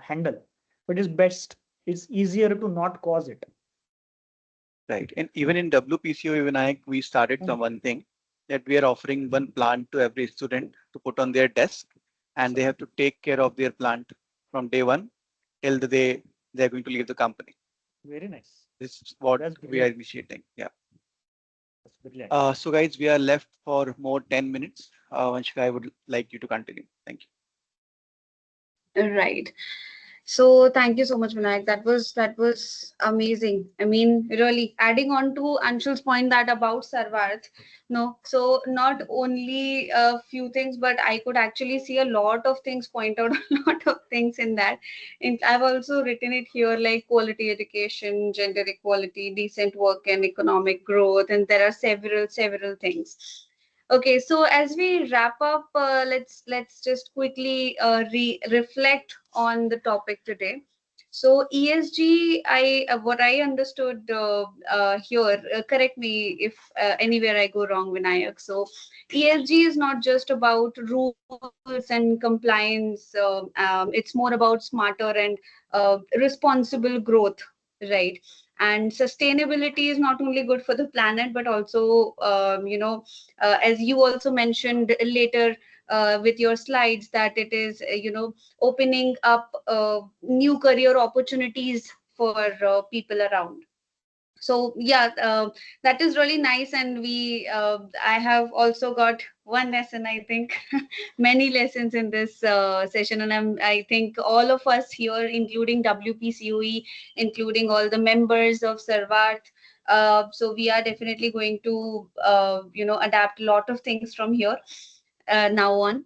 handle, but it's best. It's easier to not cause it. Right. And even in WPCO, Vinayak, we started some one thing that we are offering one plant to every student to put on their desk, and they have to take care of their plant from day one till the day they're going to leave the company. Very nice. This is what That's we are brilliant. initiating. Yeah. That's brilliant. So guys, we are left for more 10 minutes. Vanshika, I would like you to continue. Thank you. Right. So thank you so much, Vinayak. That was amazing. I mean, really adding on to Anshul's point that about Sarvarth, no. So not only a few things, but I could actually see a lot of things, point out a lot of things in that. I've also written it here like quality education, gender equality, decent work, and economic growth, and there are several things. Okay, so as we wrap up, let's just quickly reflect on the topic today. So ESG, I what I understood here, correct me if anywhere I go wrong, Vinayak. So ESG is not just about rules and compliance. It's more about smarter and responsible growth, right? And sustainability is not only good for the planet, but also, as you also mentioned later with your slides, that it is, opening up new career opportunities for people around. So yeah, that is really nice, and we I have also got one lesson, I think. Many lessons in this session, and I think all of us here, including WPCOE, including all the members of Sarvat, so we are definitely going to adapt a lot of things from here now on.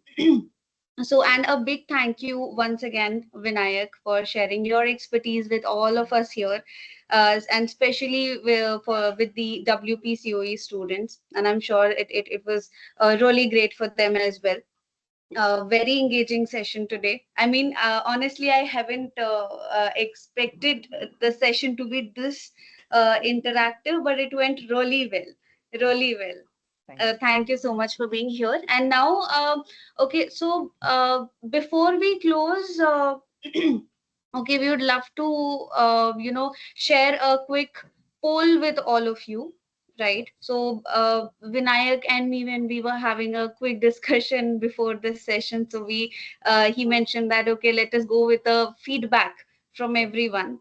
So, and a big thank you once again, Vinayak, for sharing your expertise with all of us here, and especially with the WPCOE students. And I'm sure it was really great for them as well. Very engaging session today. I mean, honestly, I haven't expected the session to be this interactive, but it went really well, really well. Thank you. Thank you so much for being here. And now, okay, so before we close, okay, we would love to, share a quick poll with all of you, right? So, Vinayak and me, when we were having a quick discussion before this session, so he mentioned that, okay, let us go with a feedback from everyone.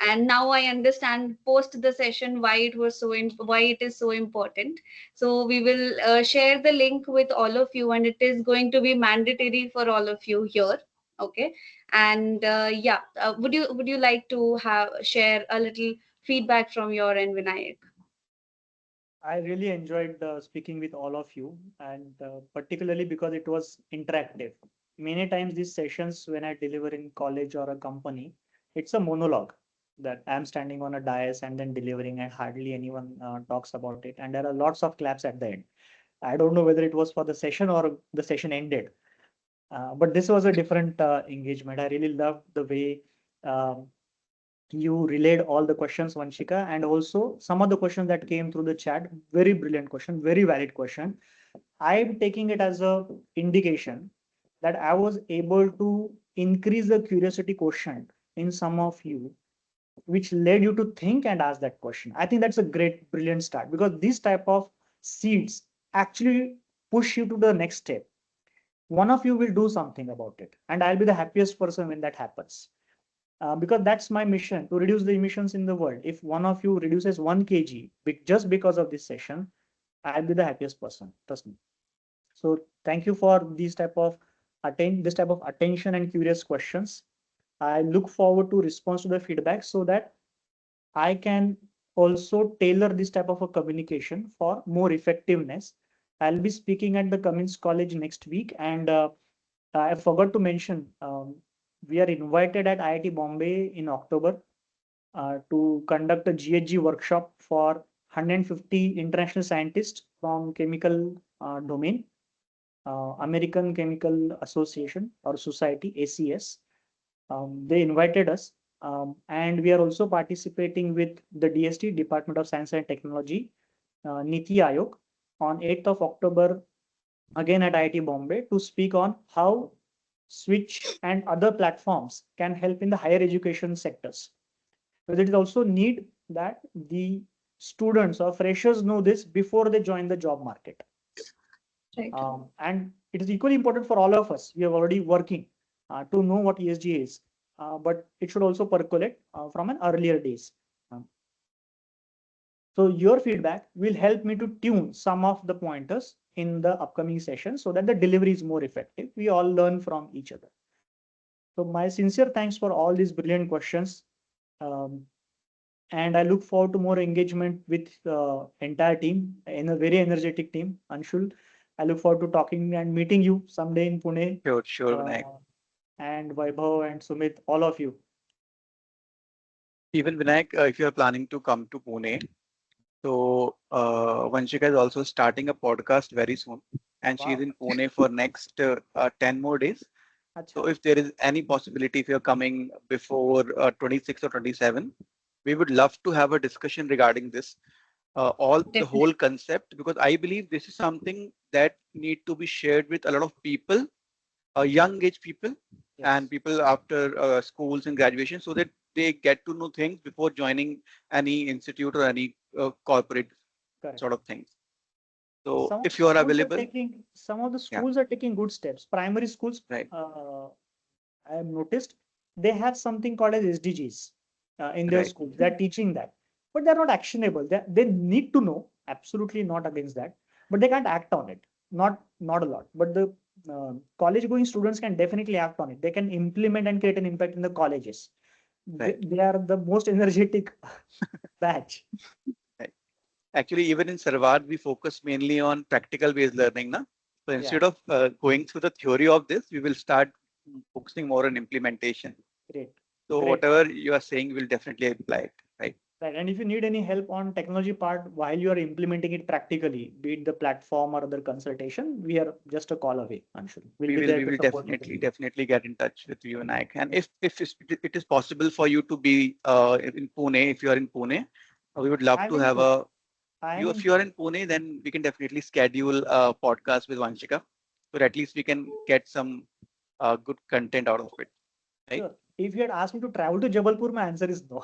And now I understand post the session why it was why it is so important. So we will share the link with all of you, and it is going to be mandatory for all of you here. Okay, and yeah, would you like to have share a little feedback from your end, Vinayak? I really enjoyed speaking with all of you, and particularly because it was interactive. Many times these sessions, when I deliver in college or a company, it's a monologue that I'm standing on a dais and then delivering, and hardly anyone talks about it. And there are lots of claps at the end. I don't know whether it was for the session or the session ended. But this was a different engagement. I really loved the way um, you relayed all the questions, Vanshika, and also some of the questions that came through the chat. Very brilliant question, very valid question. I'm taking it as a indication that I was able to increase the curiosity quotient in some of you, which led you to think and ask that question. I think that's a great, brilliant start, because this type of seeds actually push you to the next step. One of you will do something about it, and I'll be the happiest person when that happens. Because that's my mission, to reduce the emissions in the world. If one of you reduces 1 kg just because of this session, I'll be the happiest person, trust me. So thank you for this type of attention and curious questions. I look forward to response to the feedback, so that I can also tailor this type of a communication for more effectiveness. I'll be speaking at the Cummins College next week, and I forgot to mention, we are invited at IIT Bombay in October to conduct a GHG workshop for 150 international scientists from chemical domain, American Chemical Association or Society, ACS. They invited us, and we are also participating with the DST, Department of Science and Technology, Niti Aayog, on 8th of October, again at IIT Bombay, to speak on how Switch and other platforms can help in the higher education sectors. But it is also need that the students or freshers know this before they join the job market. Right. And it is equally important for all of us. We are already working to know what ESG is, but it should also percolate from an earlier days. Um, so your feedback will help me to tune some of the pointers in the upcoming session, so that the delivery is more effective. We all learn from each other. So my sincere thanks for all these brilliant questions. Um, and I look forward to more engagement with entire team in a very energetic team. Anshul, I look forward to talking and meeting you someday in Pune. Sure, Uh, Vinayak. and Vaibhav and Sumit, all of you. Even Vinayak, if you are planning to come to Pune, so Vanshika is also starting a podcast very soon, and she's Wow. in Pune for next 10 more days. So Acha. if there is any possibility, if you're coming before 26 or 27, we would love to have a discussion regarding this, all the Definitely. whole concept, because I believe this is something that need to be shared with a lot of people, young age people, and Yes. people after schools and graduation, so that they get to know things before joining any institute or any corporate Correct. sort of things. So Some of if the you are schools are available, taking some of the yeah, schools are taking good steps. Primary schools, right, I have noticed they have something called as SDGs in their right, schools. They're teaching that, but they're not actionable. They need to know. Absolutely not against that, but they can't act on it. Not a lot. But the college going students can definitely act on it. They can implement and create an impact in the colleges. right, They are the most energetic batch. right. Actually, even in Sarvad, we focus mainly on practical based learning. Na? So Yeah, instead of going through the theory of this, we will start focusing more on implementation. great, So great. whatever you are saying will definitely apply it, right? Right. And if you need any help on technology part while you are implementing it practically, be it the platform or other consultation, we are just a call away, Anshul. We'll be there We to will support you. definitely get in touch with you, Vinayak. And if it is possible for you to be in Pune, if you are in Pune, we would love I'm to in have Pune. a I'm you. in If you are Pune. in Pune, then we can definitely schedule a podcast with Vanshika, so at least we can get some good content out of it, right? Sure. If you had asked me to travel to Jabalpur, my answer is no.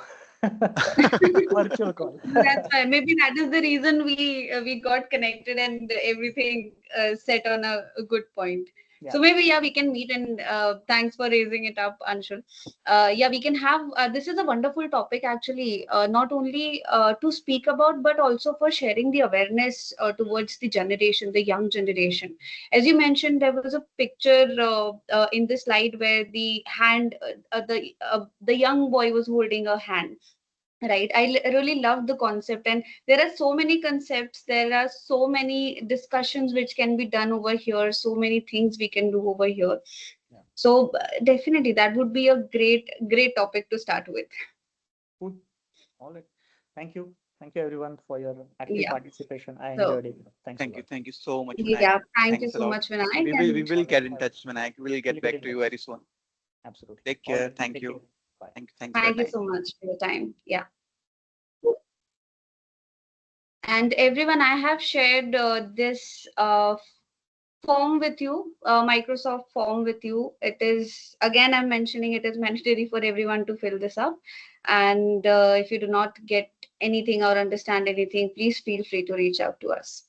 Virtual call. That's why maybe that is the reason we got connected and everything set on a good point. Yeah. So maybe yeah, we can meet and thanks for raising it up, Anshul. Yeah, we can have this is a wonderful topic actually, not only to speak about but also for sharing the awareness towards the generation, the young generation. As you mentioned, there was a picture in the slide where the hand, the young boy was holding a hand. Right. Really love the concept. And there are so many concepts, there are so many discussions which can be done over here, so many things we can do over here. Yeah. So definitely that would be a great topic to start with. Cool. All right. Thank you. Thank you everyone for your active Yeah. participation. I So enjoyed it. Thanks a lot. Thank you so much, Vinayak. yeah, thank you Thanks a so lot. much, Vinayak. We And will All get right. in All right. touch, Vinayak. We'll We'll get get back in to you touch. very soon. Absolutely. Take All care. right. Thank Take care. you. Bye. Thanks for your thank you time. so much for your time. Yeah. And everyone, I have shared this form with you, Microsoft form with you. It is, again, I'm mentioning it is mandatory for everyone to fill this up. And if you do not get anything or understand anything, please feel free to reach out to us.